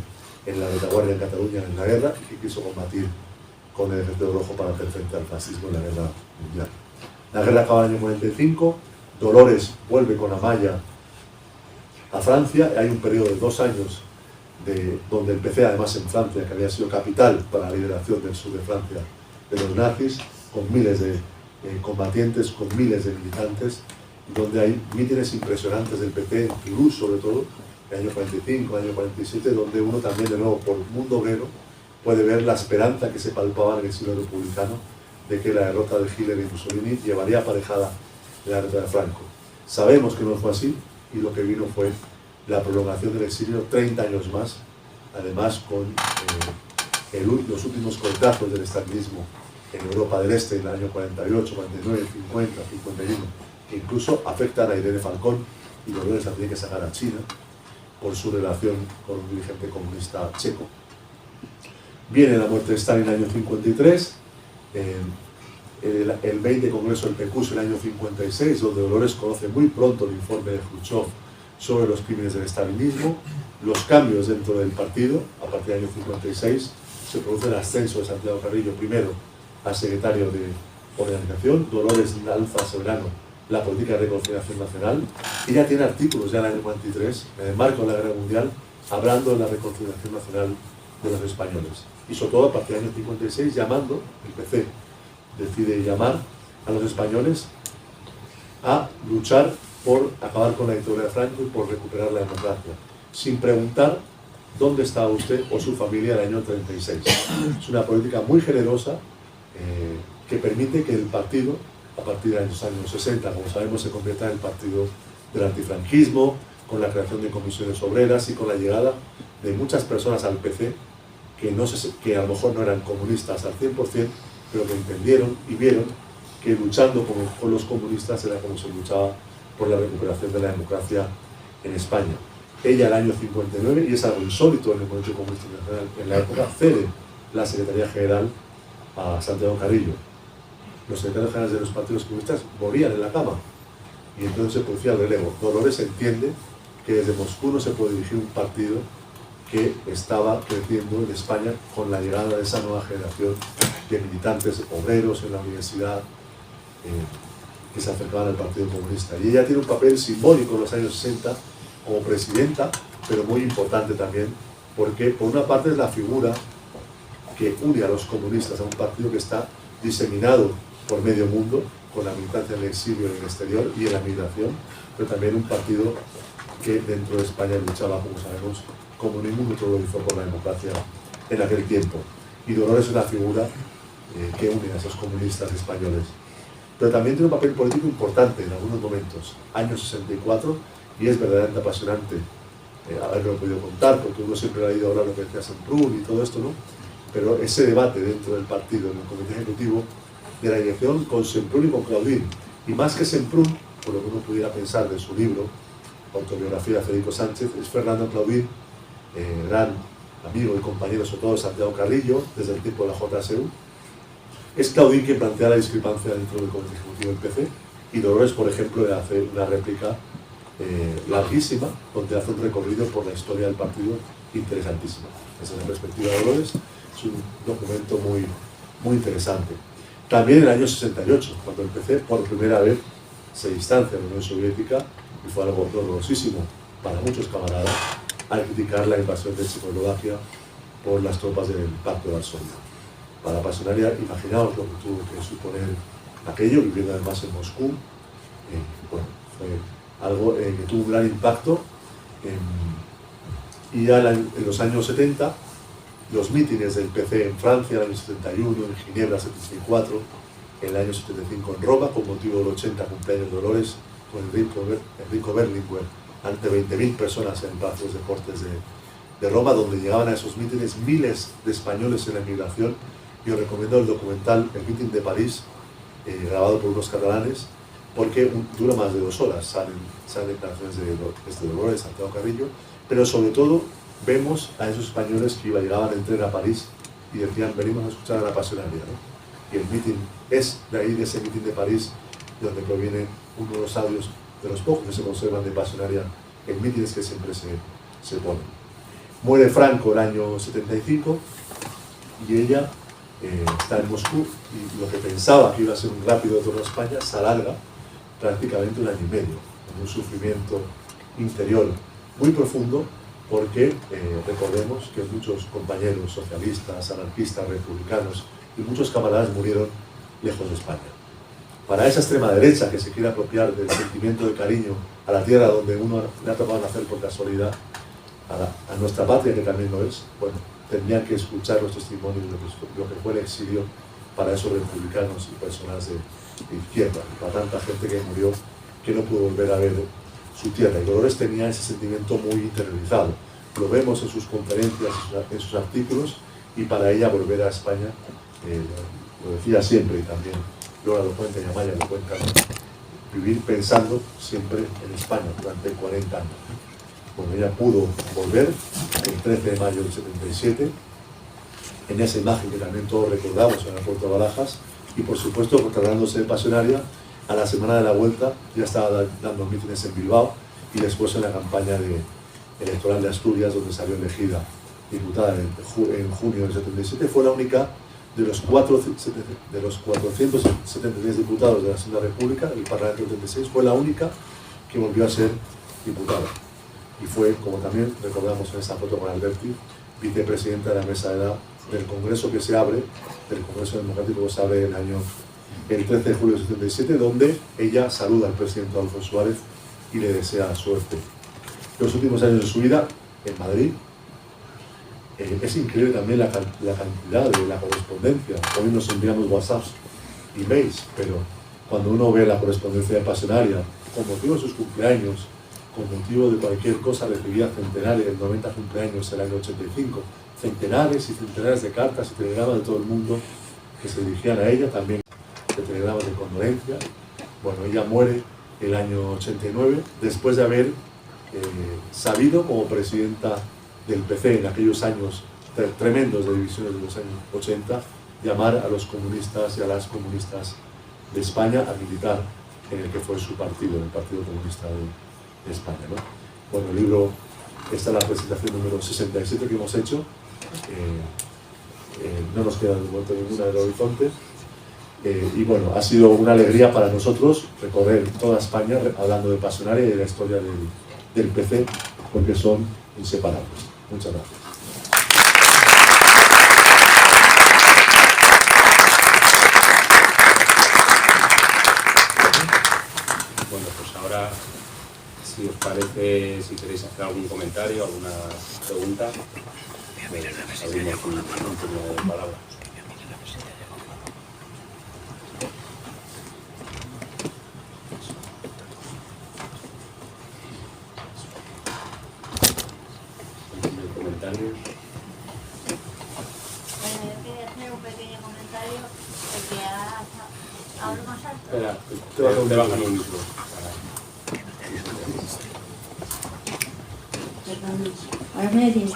en la retaguardia en Cataluña en la guerra, y que quiso combatir con el Ejército Rojo para hacer frente al fascismo en la guerra mundial. La guerra acaba en el año 45, Dolores vuelve con Amaya a Francia. Hay un periodo de 2 años donde el PC, además en Francia, que había sido capital para la liberación del sur de Francia de los nazis, con miles de combatientes, con miles de militantes, donde hay mítines impresionantes del PC, en Toulouse sobre todo, el año 45, el año 47, donde uno también, de nuevo, por mundo obrero, puede ver la esperanza que se palpaba en el exilio republicano de que la derrota de Hitler y Mussolini llevaría aparejada la derrota de Franco. Sabemos que no fue así, y lo que vino fue la prolongación del exilio 30 años más, además con los últimos cortazos del estalinismo en Europa del Este en el año 48, 49, 50, 51, que incluso afectan a Irene Falcón, y Dolores la tiene que sacar a China por su relación con un dirigente comunista checo. Viene la muerte de Stalin en el año 53, el 20 Congreso del PQS en el año 56, donde Dolores conoce muy pronto el informe de Khrushchev sobre los crímenes del estalinismo, los cambios dentro del partido. A partir del año 56 se produce el ascenso de Santiago Carrillo primero a secretario de organización. Dolores lanza ese verano la política de reconciliación nacional. Ella tiene artículos ya en el año 93, en el marco de la Guerra Mundial, hablando de la reconciliación nacional de los españoles. Y sobre todo a partir del año 56, llamando, el PC decide llamar a los españoles a luchar por acabar con la dictadura de Franco y por recuperar la democracia, sin preguntar dónde estaba usted o su familia en el año 36. Es una política muy generosa que permite que el partido, a partir de los años 60, como sabemos, se convierta en el partido del antifranquismo, con la creación de comisiones obreras y con la llegada de muchas personas al PC que a lo mejor no eran comunistas al 100%, pero que entendieron y vieron que luchando con los comunistas era como se luchaba por la recuperación de la democracia en España. Ella, el año 59, y es algo insólito en el movimiento comunista internacional en la época, cede la Secretaría General a Santiago Carrillo. Los secretarios generales de los partidos comunistas morían en la cama y entonces se producía el relevo. Dolores entiende que desde Moscú no se puede dirigir un partido que estaba creciendo en España con la llegada de esa nueva generación de militantes obreros en la universidad que se acercaban al Partido Comunista. Y ella tiene un papel simbólico en los años 60 como presidenta, pero muy importante también, porque por una parte es la figura que une a los comunistas a un partido que está diseminado por medio mundo, con la militancia en el exilio, en el exterior y en la migración, pero también un partido que dentro de España luchaba, como sabemos, como ningún otro lo hizo por la democracia en aquel tiempo. Y Dolores es una figura que une a esos comunistas españoles. Pero también tiene un papel político importante en algunos momentos, año 64, y es verdaderamente apasionante haberlo podido contar, porque uno siempre ha ido a hablar lo que decía Semprún y todo esto, ¿no? Pero ese debate dentro del partido, en el comité ejecutivo de la dirección, con Semprún y con Claudín, y más que Semprún, por lo que uno pudiera pensar de su libro, Autobiografía de Federico Sánchez, es Fernando Claudín, gran amigo y compañero, sobre todo de Santiago Carrillo, desde el tiempo de la JSU. Es Claudín quien plantea la discrepancia dentro del comité ejecutivo del PC, y Dolores, por ejemplo, le hace una réplica larguísima, donde hace un recorrido por la historia del partido interesantísima. Desde la perspectiva de Dolores, es un documento muy, muy interesante. También en el año 68, cuando el PC por primera vez se distancia de la Unión Soviética, y fue algo dolorosísimo para muchos camaradas, al criticar la invasión de Checoslovaquia por las tropas del Pacto de Varsovia. Para Pasionaria, imaginaos lo que tuvo que suponer aquello, viviendo además en Moscú. Bueno, fue algo que tuvo un gran impacto. Y ya en los años 70, los mítines del PC en Francia, en el año 71, en Ginebra 74, en el año 75 en Roma, con motivo del 80 cumpleaños de Dolores, con Enrico Berlinguer, ante 20.000 personas en el Palacio de Deportes de Roma, donde llegaban a esos mítines miles de españoles en la emigración. Y os recomiendo el documental El Mítin de París, grabado por unos catalanes, porque dura más de 2 horas, salen declaraciones de Dolores, Santiago Carrillo, pero sobre todo vemos a esos españoles que llegaban en tren a París y decían, venimos a escuchar a la Pasionaria, ¿no? Y el mítin es de ahí, de ese mítin de París, de donde proviene uno de los audios, de los pocos que se conservan de Pasionaria, en mítines que siempre se ponen. Muere Franco el año 75 y ella está en Moscú, y lo que pensaba que iba a ser un rápido retorno a España se alarga prácticamente 1 año y medio, en un sufrimiento interior muy profundo, porque recordemos que muchos compañeros socialistas, anarquistas, republicanos y muchos camaradas murieron lejos de España. Para esa extrema derecha que se quiere apropiar del sentimiento de cariño a la tierra donde uno le ha tocado nacer por casualidad, a nuestra patria, que también lo es, bueno, tendrían que escuchar los testimonios de lo que fue el exilio para esos republicanos y personas de izquierda, para tanta gente que murió, que no pudo volver a ver su tierra. Y Dolores tenía ese sentimiento muy interiorizado. Lo vemos en sus conferencias, en sus artículos, y para ella volver a España, lo decía siempre, y también Lola Puente y Amaya lo cuentan, vivir pensando siempre en España durante 40 años. Bueno, ella pudo volver el 13 de mayo del 77, en esa imagen que también todos recordamos en el aeropuerto de Barajas, y por supuesto, tratándose de Pasionaria, a la semana de la vuelta ya estaba dando mítines en Bilbao, y después en la campaña electoral de Asturias, donde salió elegida diputada en junio del 77, fue la única de los 473 diputados de la Segunda República, el Parlamento del 36, fue la única que volvió a ser diputada. Y fue, como también recordamos en esta foto con Alberti, vicepresidenta de la mesa de edad del Congreso que se abre, del Congreso Democrático que se abre el 13 de julio de 77, donde ella saluda al presidente Adolfo Suárez y le desea suerte. Los últimos años de su vida en Madrid, es increíble también la cantidad de la correspondencia. Hoy nos enviamos WhatsApps y mails, pero cuando uno ve la correspondencia de Pasionaria, con motivo de sus cumpleaños, con motivo de cualquier cosa, recibía centenares, el 90 cumpleaños el año 85, centenares y centenares de cartas y telegramas de todo el mundo que se dirigían a ella, también de telegramas de condolencia. Bueno, ella muere el año 89, después de haber sabido como presidenta del PC en aquellos años tremendos de divisiones de los años 80, llamar a los comunistas y a las comunistas de España a militar en el que fue su partido, el Partido Comunista de España, ¿no? Bueno, el libro, esta es la presentación número 67 que hemos hecho, no nos queda de momento ninguna del horizonte, y bueno, ha sido una alegría para nosotros recorrer toda España hablando de Pasionaria y de la historia del PC, porque son inseparables. Muchas gracias. Bueno, pues ahora, si os parece, si queréis hacer algún comentario, alguna pregunta, pues abrimos un turno de palabra. ¿Comentarios? Bueno, yo quería hacer un pequeño comentario porque hablo más alto. Espera, te bajan un micro. Ahora me decís.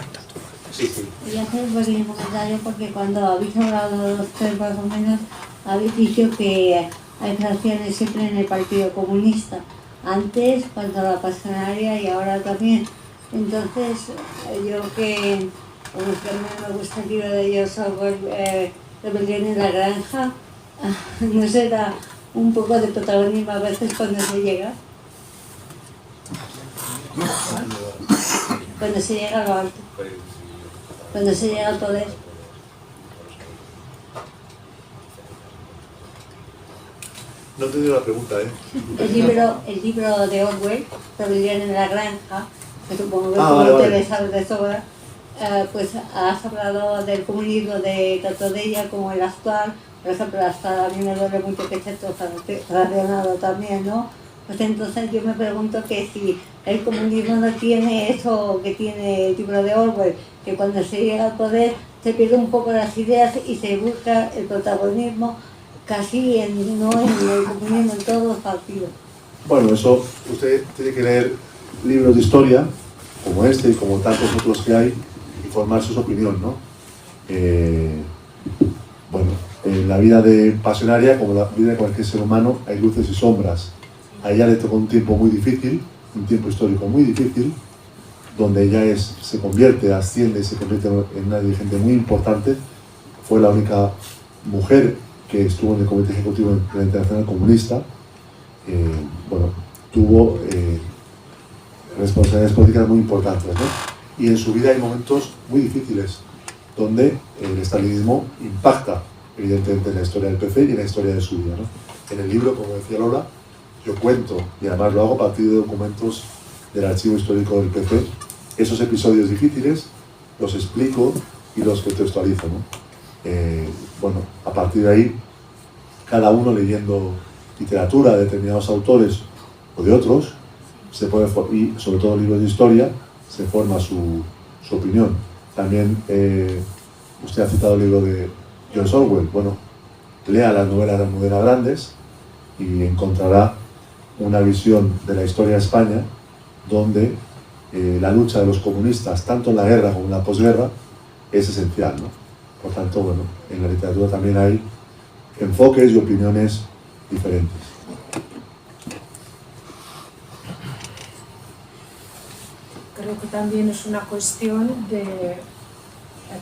Sí, sí. Quería hacer un pequeño comentario porque cuando habéis hablado de los tres más o menos, habéis dicho que hay fracciones siempre en el Partido Comunista. Antes, cuando la Pasionaria y ahora también. Entonces, yo que me gusta el libro de George Orwell, Rebelión en la Granja, ¿no será un poco de protagonismo a veces cuando se llega? Cuando se llega a lo alto, cuando se llega al poder. No te dio la pregunta, ¿eh? El libro de Orwell, Rebelión en la Granja, que supongo que vale. sabes de sobra, pues has hablado del comunismo tanto de ella como el actual. Por ejemplo, hasta a mí me duele mucho que esté todo relacionado también, ¿no? Pues entonces yo me pregunto que si el comunismo no tiene eso que tiene el libro de Orwell, que cuando se llega al poder se pierden un poco las ideas y se busca el protagonismo casi no en el comunismo, en todos los partidos. Bueno, eso, usted tiene que leer libros de historia, como este y como tantos otros que hay, y formarse su opinión, ¿no? Bueno, en la vida de Pasionaria, como la vida de cualquier ser humano, hay luces y sombras. A ella le tocó un tiempo muy difícil, un tiempo histórico muy difícil, donde ella se convierte, asciende y se convierte en una dirigente muy importante. Fue la única mujer que estuvo en el Comité Ejecutivo de la Internacional Comunista. Bueno, tuvo responsabilidades políticas muy importantes, ¿no? Y en su vida hay momentos muy difíciles, donde el estalinismo impacta, evidentemente, en la historia del PC y en la historia de su vida, ¿no? En el libro, como decía Lola, yo cuento, y además lo hago a partir de documentos del archivo histórico del PC, esos episodios difíciles, los explico y los contextualizo, ¿no? Bueno, a partir de ahí, cada uno leyendo literatura de determinados autores o de otros, y sobre todo libros de historia, se forma su opinión. También usted ha citado el libro de George Orwell. Bueno, lea las novelas de Almudena Grandes y encontrará una visión de la historia de España donde la lucha de los comunistas, tanto en la guerra como en la posguerra, es esencial, ¿no? Por tanto, bueno, en la literatura también hay enfoques y opiniones diferentes. Creo que también es una cuestión de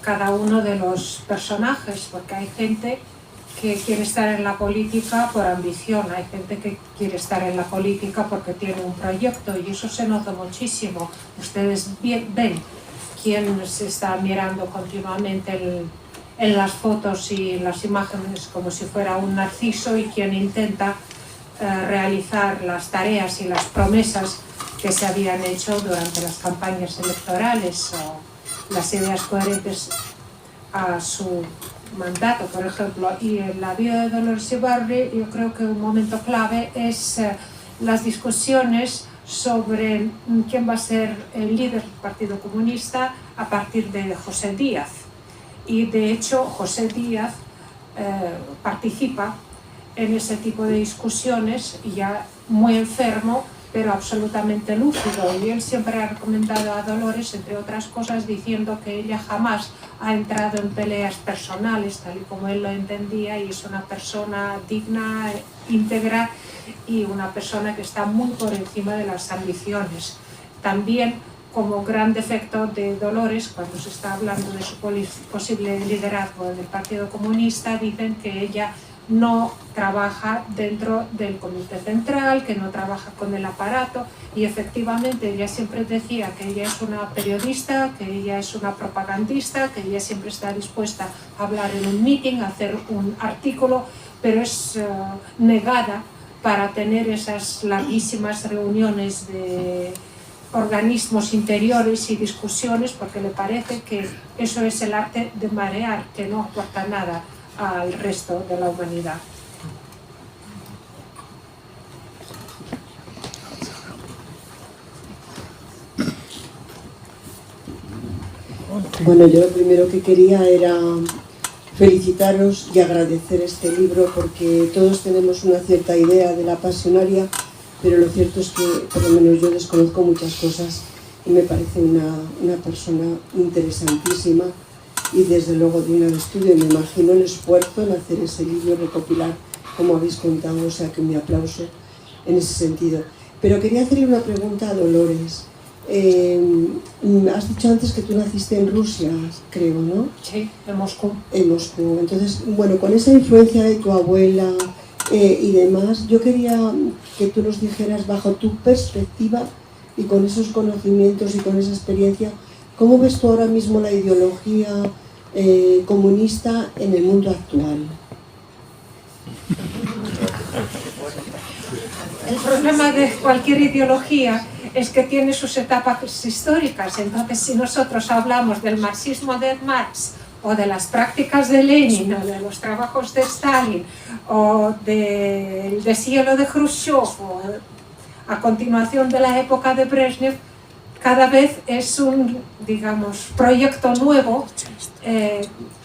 cada uno de los personajes, porque hay gente que quiere estar en la política por ambición, hay gente que quiere estar en la política porque tiene un proyecto, y eso se nota muchísimo. Ustedes ven quién se está mirando continuamente en las fotos y las imágenes como si fuera un narciso, y quién intenta realizar las tareas y las promesas que se habían hecho durante las campañas electorales, o las ideas coherentes a su mandato, por ejemplo. Y en la vida de Dolores Ibarri, yo creo que un momento clave es las discusiones sobre quién va a ser el líder del Partido Comunista a partir de José Díaz. Y de hecho José Díaz participa en ese tipo de discusiones, ya muy enfermo, pero absolutamente lúcido. Y él siempre ha recomendado a Dolores, entre otras cosas, diciendo que ella jamás ha entrado en peleas personales, tal y como él lo entendía, y es una persona digna, íntegra, y una persona que está muy por encima de las ambiciones. También, como gran defecto de Dolores, cuando se está hablando de su posible liderazgo del Partido Comunista, dicen que ella no trabaja dentro del comité central, que no trabaja con el aparato, y efectivamente ella siempre decía que ella es una periodista, que ella es una propagandista, que ella siempre está dispuesta a hablar en un meeting, a hacer un artículo, pero es negada para tener esas larguísimas reuniones de organismos interiores y discusiones, porque le parece que eso es el arte de marear, que no aporta nada al resto de la humanidad. Bueno, yo lo primero que quería era felicitaros y agradecer este libro, porque todos tenemos una cierta idea de la pasionaria, pero lo cierto es que por lo menos yo desconozco muchas cosas y me parece una persona interesantísima, y desde luego digna de estudio, y me imagino el esfuerzo en hacer ese libro, recopilar, como habéis contado, o sea que mi aplauso en ese sentido. Pero quería hacerle una pregunta a Dolores. Has dicho antes que tú naciste en Rusia, creo, ¿no? Sí, en Moscú. En Moscú. Entonces, bueno, con esa influencia de tu abuela y demás, yo quería que tú nos dijeras, bajo tu perspectiva y con esos conocimientos y con esa experiencia, ¿cómo ves tú ahora mismo la ideología comunista en el mundo actual? El problema de cualquier ideología es que tiene sus etapas históricas. Entonces, si nosotros hablamos del marxismo de Marx, o de las prácticas de Lenin, o de los trabajos de Stalin, o del deshielo de Khrushchev, o a continuación de la época de Brezhnev, cada vez es un, digamos, proyecto nuevo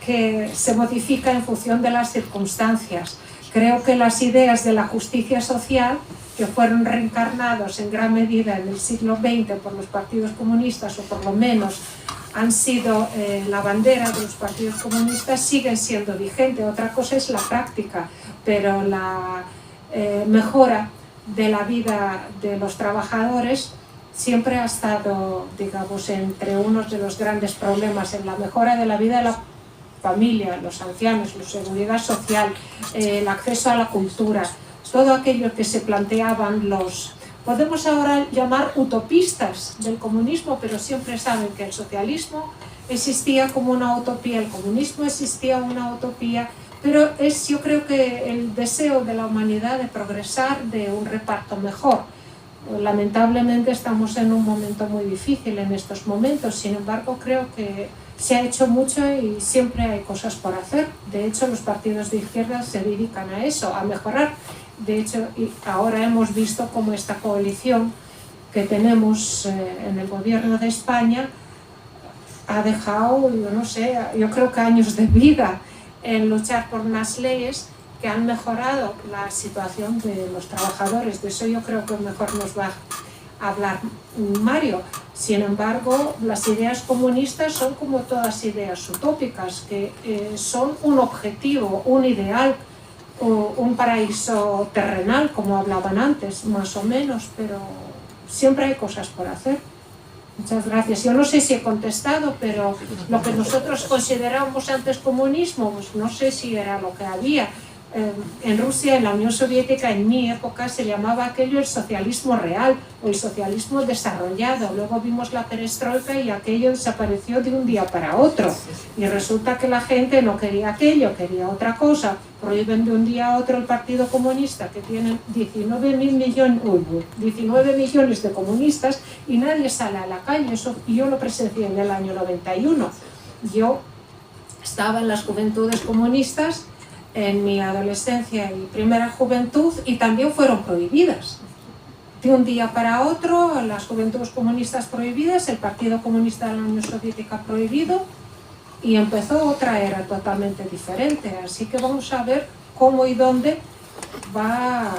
que se modifica en función de las circunstancias. Creo que las ideas de la justicia social, que fueron reencarnados en gran medida en el siglo XX por los partidos comunistas, o por lo menos han sido la bandera de los partidos comunistas, siguen siendo vigentes. Otra cosa es la práctica, pero la mejora de la vida de los trabajadores siempre ha estado, digamos, entre unos de los grandes problemas en la mejora de la vida de la familia, los ancianos, la seguridad social, el acceso a la cultura, todo aquello que se planteaban los, podemos ahora llamar utopistas del comunismo, pero siempre saben que el socialismo existía como una utopía, el comunismo existía una utopía, pero es, yo creo que el deseo de la humanidad de progresar, de un reparto mejor. Lamentablemente estamos en un momento muy difícil en estos momentos, sin embargo creo que se ha hecho mucho y siempre hay cosas por hacer. De hecho, los partidos de izquierda se dedican a eso, a mejorar. De hecho, ahora hemos visto cómo esta coalición que tenemos en el gobierno de España ha dejado, yo no sé, yo creo que años de vida en luchar por unas leyes que han mejorado la situación de los trabajadores. De eso yo creo que mejor nos va a hablar Mario. Sin embargo, las ideas comunistas son como todas ideas utópicas, que son un objetivo, un ideal, o un paraíso terrenal, como hablaban antes, más o menos, pero siempre hay cosas por hacer. Muchas gracias. Yo no sé si he contestado, pero lo que nosotros considerábamos antes comunismo, pues no sé si era lo que había. En Rusia, en la Unión Soviética, en mi época, se llamaba aquello el socialismo real o el socialismo desarrollado. Luego vimos la perestroika y aquello desapareció de un día para otro. Y resulta que la gente no quería aquello, quería otra cosa. Prohíben de un día a otro el Partido Comunista, que tiene 19 millones de comunistas y nadie sale a la calle. Eso yo lo presencié en el año 91. Yo estaba en las juventudes comunistas en mi adolescencia y primera juventud y también fueron prohibidas. De un día para otro, las juventudes comunistas prohibidas, el Partido Comunista de la Unión Soviética prohibido y empezó otra era totalmente diferente. Así que vamos a ver cómo y dónde va a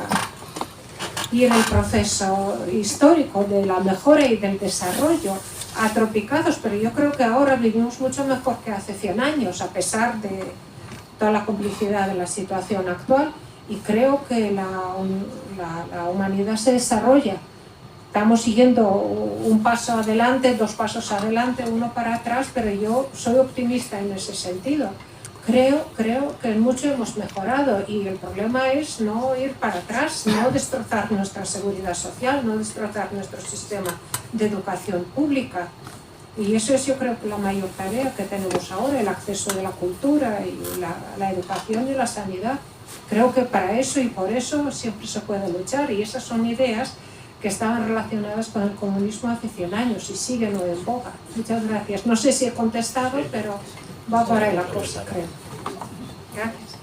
ir el proceso histórico de la mejora y del desarrollo atropicados, pero yo creo que ahora vivimos mucho mejor que hace 100 años, a pesar de toda la complicidad de la situación actual, y creo que la humanidad se desarrolla. Estamos siguiendo un paso adelante, 2 pasos adelante, 1 para atrás, pero yo soy optimista en ese sentido. Creo que en mucho hemos mejorado y el problema es no ir para atrás, no destrozar nuestra seguridad social, no destrozar nuestro sistema de educación pública. Y eso es, yo creo, que la mayor tarea que tenemos ahora, el acceso de la cultura y la educación y la sanidad. Creo que para eso y por eso siempre se puede luchar, y esas son ideas que estaban relacionadas con el comunismo hace 100 años y siguen hoy en boga. Muchas gracias. No sé si he contestado, pero va por ahí la cosa, creo. Gracias.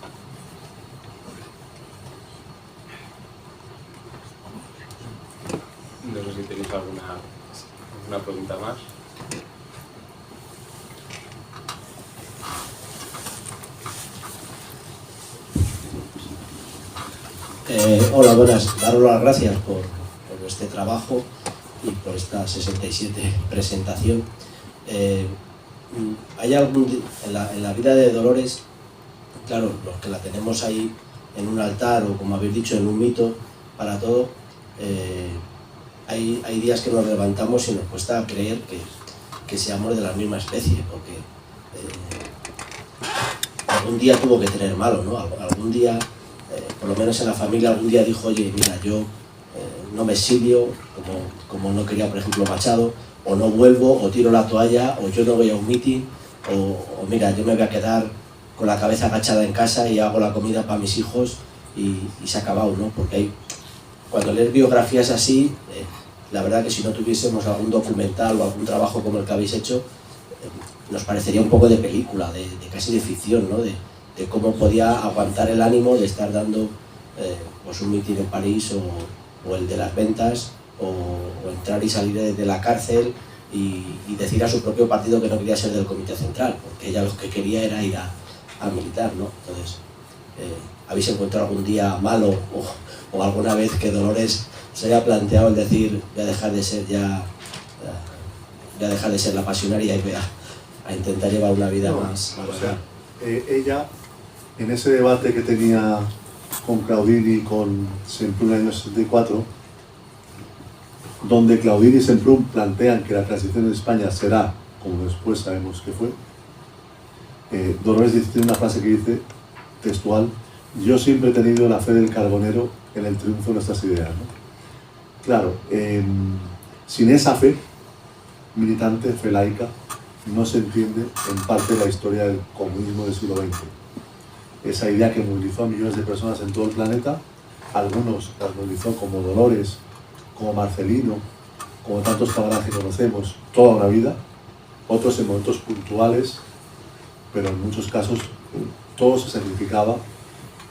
No sé si tenéis alguna pregunta más. Hola, buenas. Daros las gracias por este trabajo y por esta 67 presentación. Hay algún en la vida de Dolores, claro, los que la tenemos ahí en un altar o, como habéis dicho, en un mito para todo, hay días que nos levantamos y nos cuesta creer que seamos de la misma especie, porque algún día tuvo que tener malo, ¿no? Algún día, por lo menos en la familia, algún día dijo: oye, mira, yo no me exilio, como no quería, por ejemplo, Machado, o no vuelvo, o tiro la toalla, o yo no voy a un mitin, o mira, yo me voy a quedar con la cabeza agachada en casa y hago la comida para mis hijos y se ha acabado, ¿no? Porque cuando lees biografías así, la verdad que si no tuviésemos algún documental o algún trabajo como el que habéis hecho, nos parecería un poco de película, de casi de ficción, ¿no? De cómo podía aguantar el ánimo de estar dando pues un mitin en París o el de las ventas, o entrar y salir de la cárcel y decir a su propio partido que no quería ser del Comité Central, porque ella lo que quería era ir a militar, ¿no? Entonces, ¿habéis encontrado algún día malo o alguna vez que Dolores se haya planteado el decir: voy a dejar de ser la pasionaria y voy a intentar llevar una vida más o sea, ella, en ese debate que tenía con Claudine y con Semprún en el año 64, donde Claudine y Semprún plantean que la transición en España será como después sabemos que fue, Dolores tiene una frase que dice, textual: yo siempre he tenido la fe del carbonero en el triunfo de nuestras ideas, ¿no? Claro, sin esa fe militante, fe laica, no se entiende en parte la historia del comunismo del siglo XX. Esa idea que movilizó a millones de personas en todo el planeta, algunos las movilizó como Dolores, como Marcelino, como tantos camaradas que conocemos, toda una vida, otros en momentos puntuales, pero en muchos casos todo se sacrificaba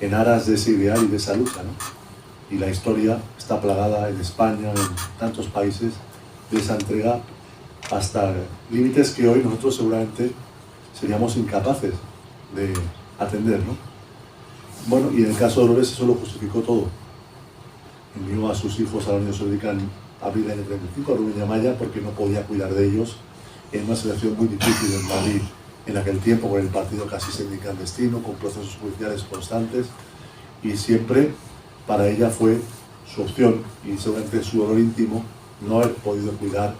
en aras de ese ideal y de esa lucha, ¿no? Y la historia está plagada en España, en tantos países, de esa entrega hasta límites que hoy nosotros seguramente seríamos incapaces de atender, ¿no? Bueno, y en el caso de Dolores eso lo justificó todo. Envió a sus hijos a la Unión Soviética en abril del año 35, a Rubén y Amaya, porque no podía cuidar de ellos en una situación muy difícil en Madrid en aquel tiempo, con el partido casi semiclandestino, con procesos judiciales constantes, y siempre para ella fue su opción, y seguramente su dolor íntimo, no haber podido cuidar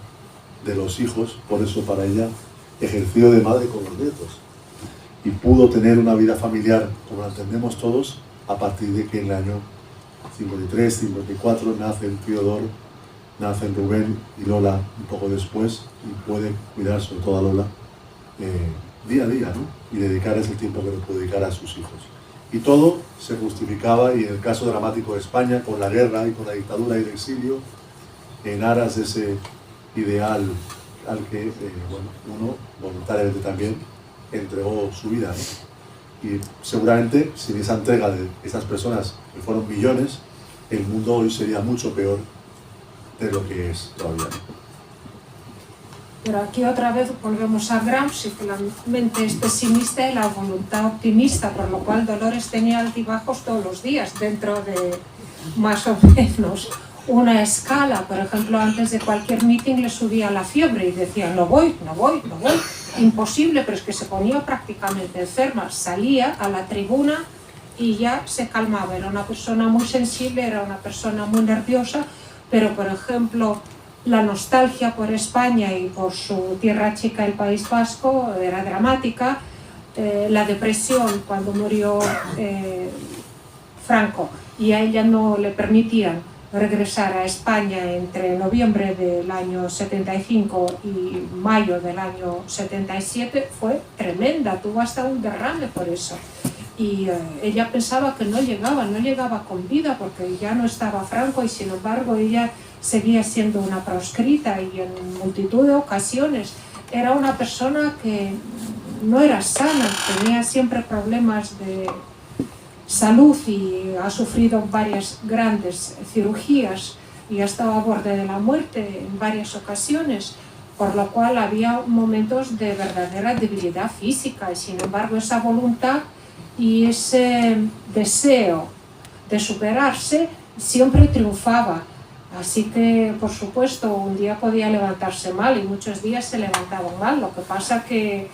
de los hijos, por eso para ella ejerció de madre con los nietos y pudo tener una vida familiar como la entendemos todos a partir de que en el año 53, 54 nacen Teodor, nacen Rubén y Lola un poco después y puede cuidar sobre todo a Lola día a día, ¿no? Y dedicarles el tiempo que le puede dedicar a sus hijos. Y todo se justificaba, y en el caso dramático de España, con la guerra y con la dictadura y el exilio, en aras de ese ideal al que uno voluntariamente también entregó su vida, ¿no? Y seguramente sin esa entrega de esas personas, que fueron millones, el mundo hoy sería mucho peor de lo que es todavía, ¿no? Pero aquí otra vez volvemos a Gramsci, que la mente es pesimista y la voluntad optimista, por lo cual Dolores tenía altibajos todos los días, dentro de más o menos una escala. Por ejemplo, antes de cualquier meeting le subía la fiebre y decía no voy, imposible, pero es que se ponía prácticamente enferma. Salía a la tribuna y ya se calmaba. Era una persona muy sensible, era una persona muy nerviosa, pero por ejemplo la nostalgia por España y por su tierra chica, el País Vasco, era dramática. La depresión cuando murió Franco y a ella no le permitían regresar a España entre noviembre del año 75 y mayo del año 77, fue tremenda, tuvo hasta un derrame por eso. Y ella pensaba que no llegaba con vida porque ya no estaba Franco, y sin embargo ella seguía siendo una proscrita, y en multitud de ocasiones era una persona que no era sana, tenía siempre problemas de salud y ha sufrido varias grandes cirugías y ha estado a borde de la muerte en varias ocasiones, por lo cual había momentos de verdadera debilidad física, y sin embargo esa voluntad y ese deseo de superarse siempre triunfaba. Así que, por supuesto, un día podía levantarse mal y muchos días se levantaban mal. Lo que pasa que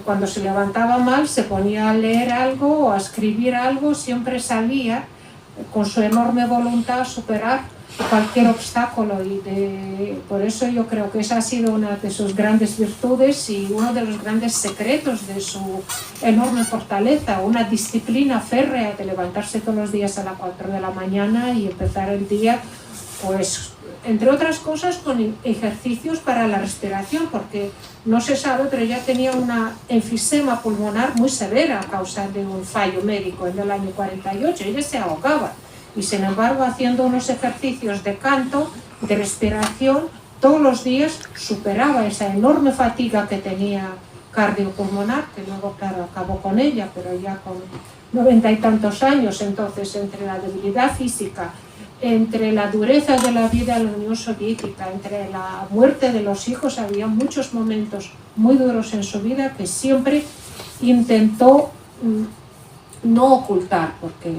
cuando se levantaba mal se ponía a leer algo o a escribir algo, siempre salía con su enorme voluntad a superar cualquier obstáculo, y por eso yo creo que esa ha sido una de sus grandes virtudes y uno de los grandes secretos de su enorme fortaleza, una disciplina férrea de levantarse todos los días a las 4 de la mañana y empezar el día, pues entre otras cosas con ejercicios para la respiración, porque no se sabe, pero ella tenía una enfisema pulmonar muy severa a causa de un fallo médico en el año 48, ella se ahogaba. Y sin embargo, haciendo unos ejercicios de canto, de respiración, todos los días superaba esa enorme fatiga que tenía cardiopulmonar, que luego, claro, acabó con ella, pero ya con 90 y tantos años. Entonces, entre la debilidad física, entre la dureza de la vida en la Unión Soviética, entre la muerte de los hijos, había muchos momentos muy duros en su vida que siempre intentó no ocultar, porque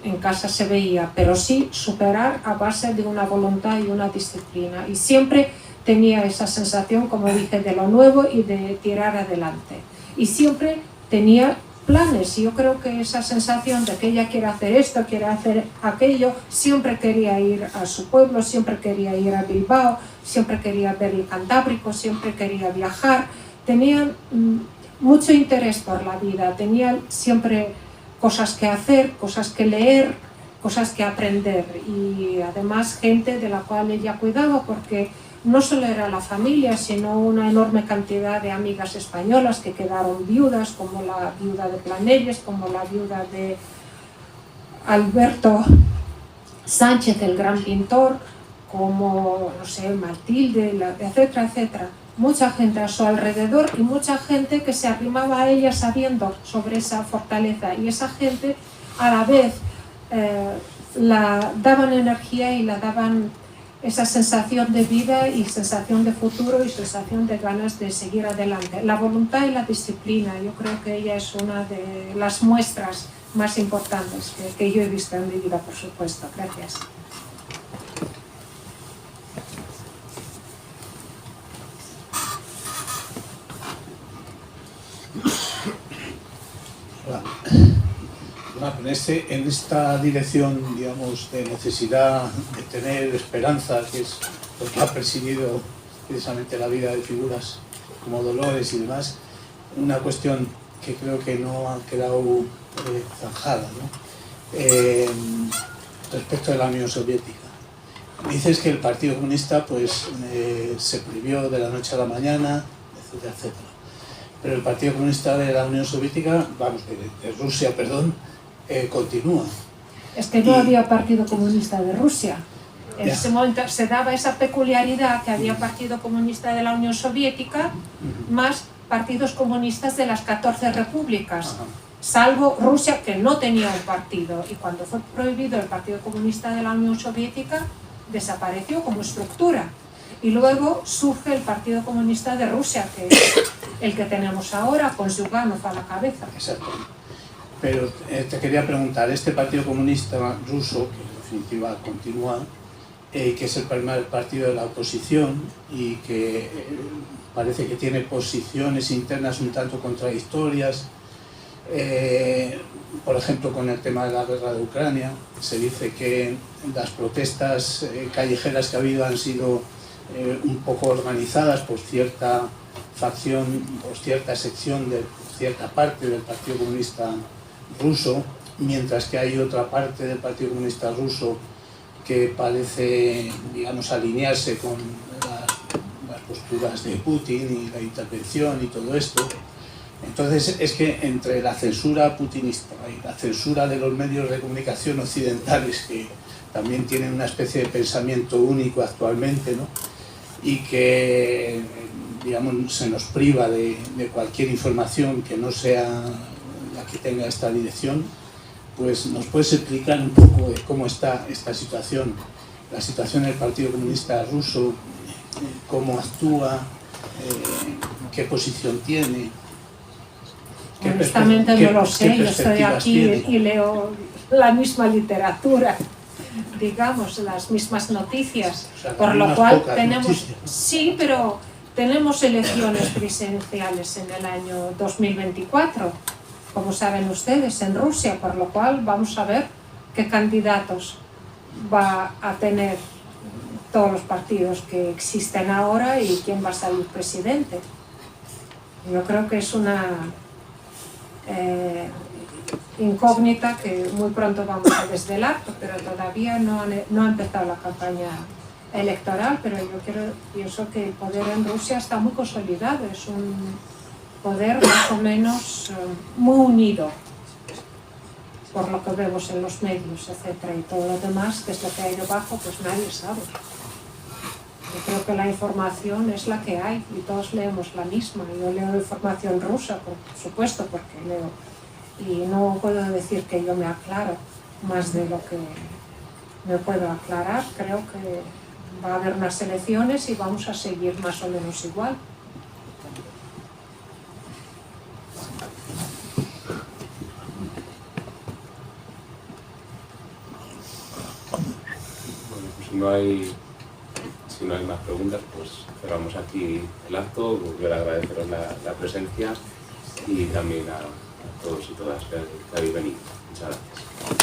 en casa se veía, pero sí superar a base de una voluntad y una disciplina. Y siempre tenía esa sensación, como dije, de lo nuevo y de tirar adelante. Y siempre tenía planes, y yo creo que esa sensación de que ella quiere hacer esto, quiere hacer aquello, siempre quería ir a su pueblo, siempre quería ir a Bilbao, siempre quería ver el Cantábrico, siempre quería viajar. Tenía mucho interés por la vida, tenía siempre cosas que hacer, cosas que leer, cosas que aprender, y además gente de la cual ella cuidaba, porque no solo era la familia, sino una enorme cantidad de amigas españolas que quedaron viudas, como la viuda de Planelles, como la viuda de Alberto Sánchez, el gran pintor, como, no sé, Matilde, etcétera, etcétera. Mucha gente a su alrededor y mucha gente que se arrimaba a ella sabiendo sobre esa fortaleza, y esa gente a la vez la daban energía y la daban esa sensación de vida y sensación de futuro y sensación de ganas de seguir adelante. La voluntad y la disciplina, yo creo que ella es una de las muestras más importantes que yo he visto en mi vida, por supuesto. Gracias. En esta dirección, digamos, de necesidad de tener esperanza, que es lo que ha presidido precisamente la vida de figuras como Dolores y demás, una cuestión que creo que no ha quedado zanjada, ¿no? Respecto de la Unión Soviética. Dices que el Partido Comunista pues, se prohibió de la noche a la mañana, etcétera, etcétera. Pero el Partido Comunista de la Unión Soviética, vamos, de Rusia, perdón, continúa. Es que no había Partido Comunista de Rusia. En ese momento se daba esa peculiaridad que había Partido Comunista de la Unión Soviética más partidos comunistas de las 14 repúblicas, salvo Rusia, que no tenía un partido. Y cuando fue prohibido el Partido Comunista de la Unión Soviética, desapareció como estructura. Y luego surge el Partido Comunista de Rusia, que es el que tenemos ahora, con Zyuganov a la cabeza. Exacto. Pero te quería preguntar, este Partido Comunista ruso, que en definitiva continúa, que es el primer partido de la oposición y que parece que tiene posiciones internas un tanto contradictorias, por ejemplo con el tema de la guerra de Ucrania, se dice que las protestas callejeras que ha habido han sido un poco organizadas por cierta facción, por cierta sección de cierta parte del Partido Comunista ruso, mientras que hay otra parte del Partido Comunista ruso que parece, digamos, alinearse con las posturas de Putin y la intervención y todo esto. Entonces es que entre la censura putinista y la censura de los medios de comunicación occidentales, que también tienen una especie de pensamiento único actualmente, ¿no? Y que, digamos, se nos priva de cualquier información que no sea la que tenga esta dirección, pues nos puedes explicar un poco de cómo está esta situación, la situación del Partido Comunista ruso, cómo actúa, qué posición tiene. Honestamente no lo sé, yo estoy aquí y leo la misma literatura, digamos, las mismas noticias, O sea, por lo unas cual pocas tenemos, noticias. sí, pero tenemos elecciones presidenciales en el año 2024, como saben ustedes, en Rusia, por lo cual vamos a ver qué candidatos va a tener todos los partidos que existen ahora y quién va a salir presidente. Yo creo que es una incógnita que muy pronto vamos a desvelar, pero todavía no ha empezado la campaña electoral, pero pienso que el poder en Rusia está muy consolidado, es un poder más o menos muy unido, por lo que vemos en los medios, etcétera, y todo lo demás, que es lo que hay debajo, pues nadie sabe. Yo creo que la información es la que hay y todos leemos la misma. Yo leo información rusa, por supuesto, porque leo, y no puedo decir que yo me aclaro más de lo que me puedo aclarar. Creo que va a haber unas elecciones y vamos a seguir más o menos igual. Bueno, pues si no hay más preguntas, pues cerramos aquí el acto. Quiero agradeceros la presencia y también a todos y todas que habéis venido. Muchas gracias.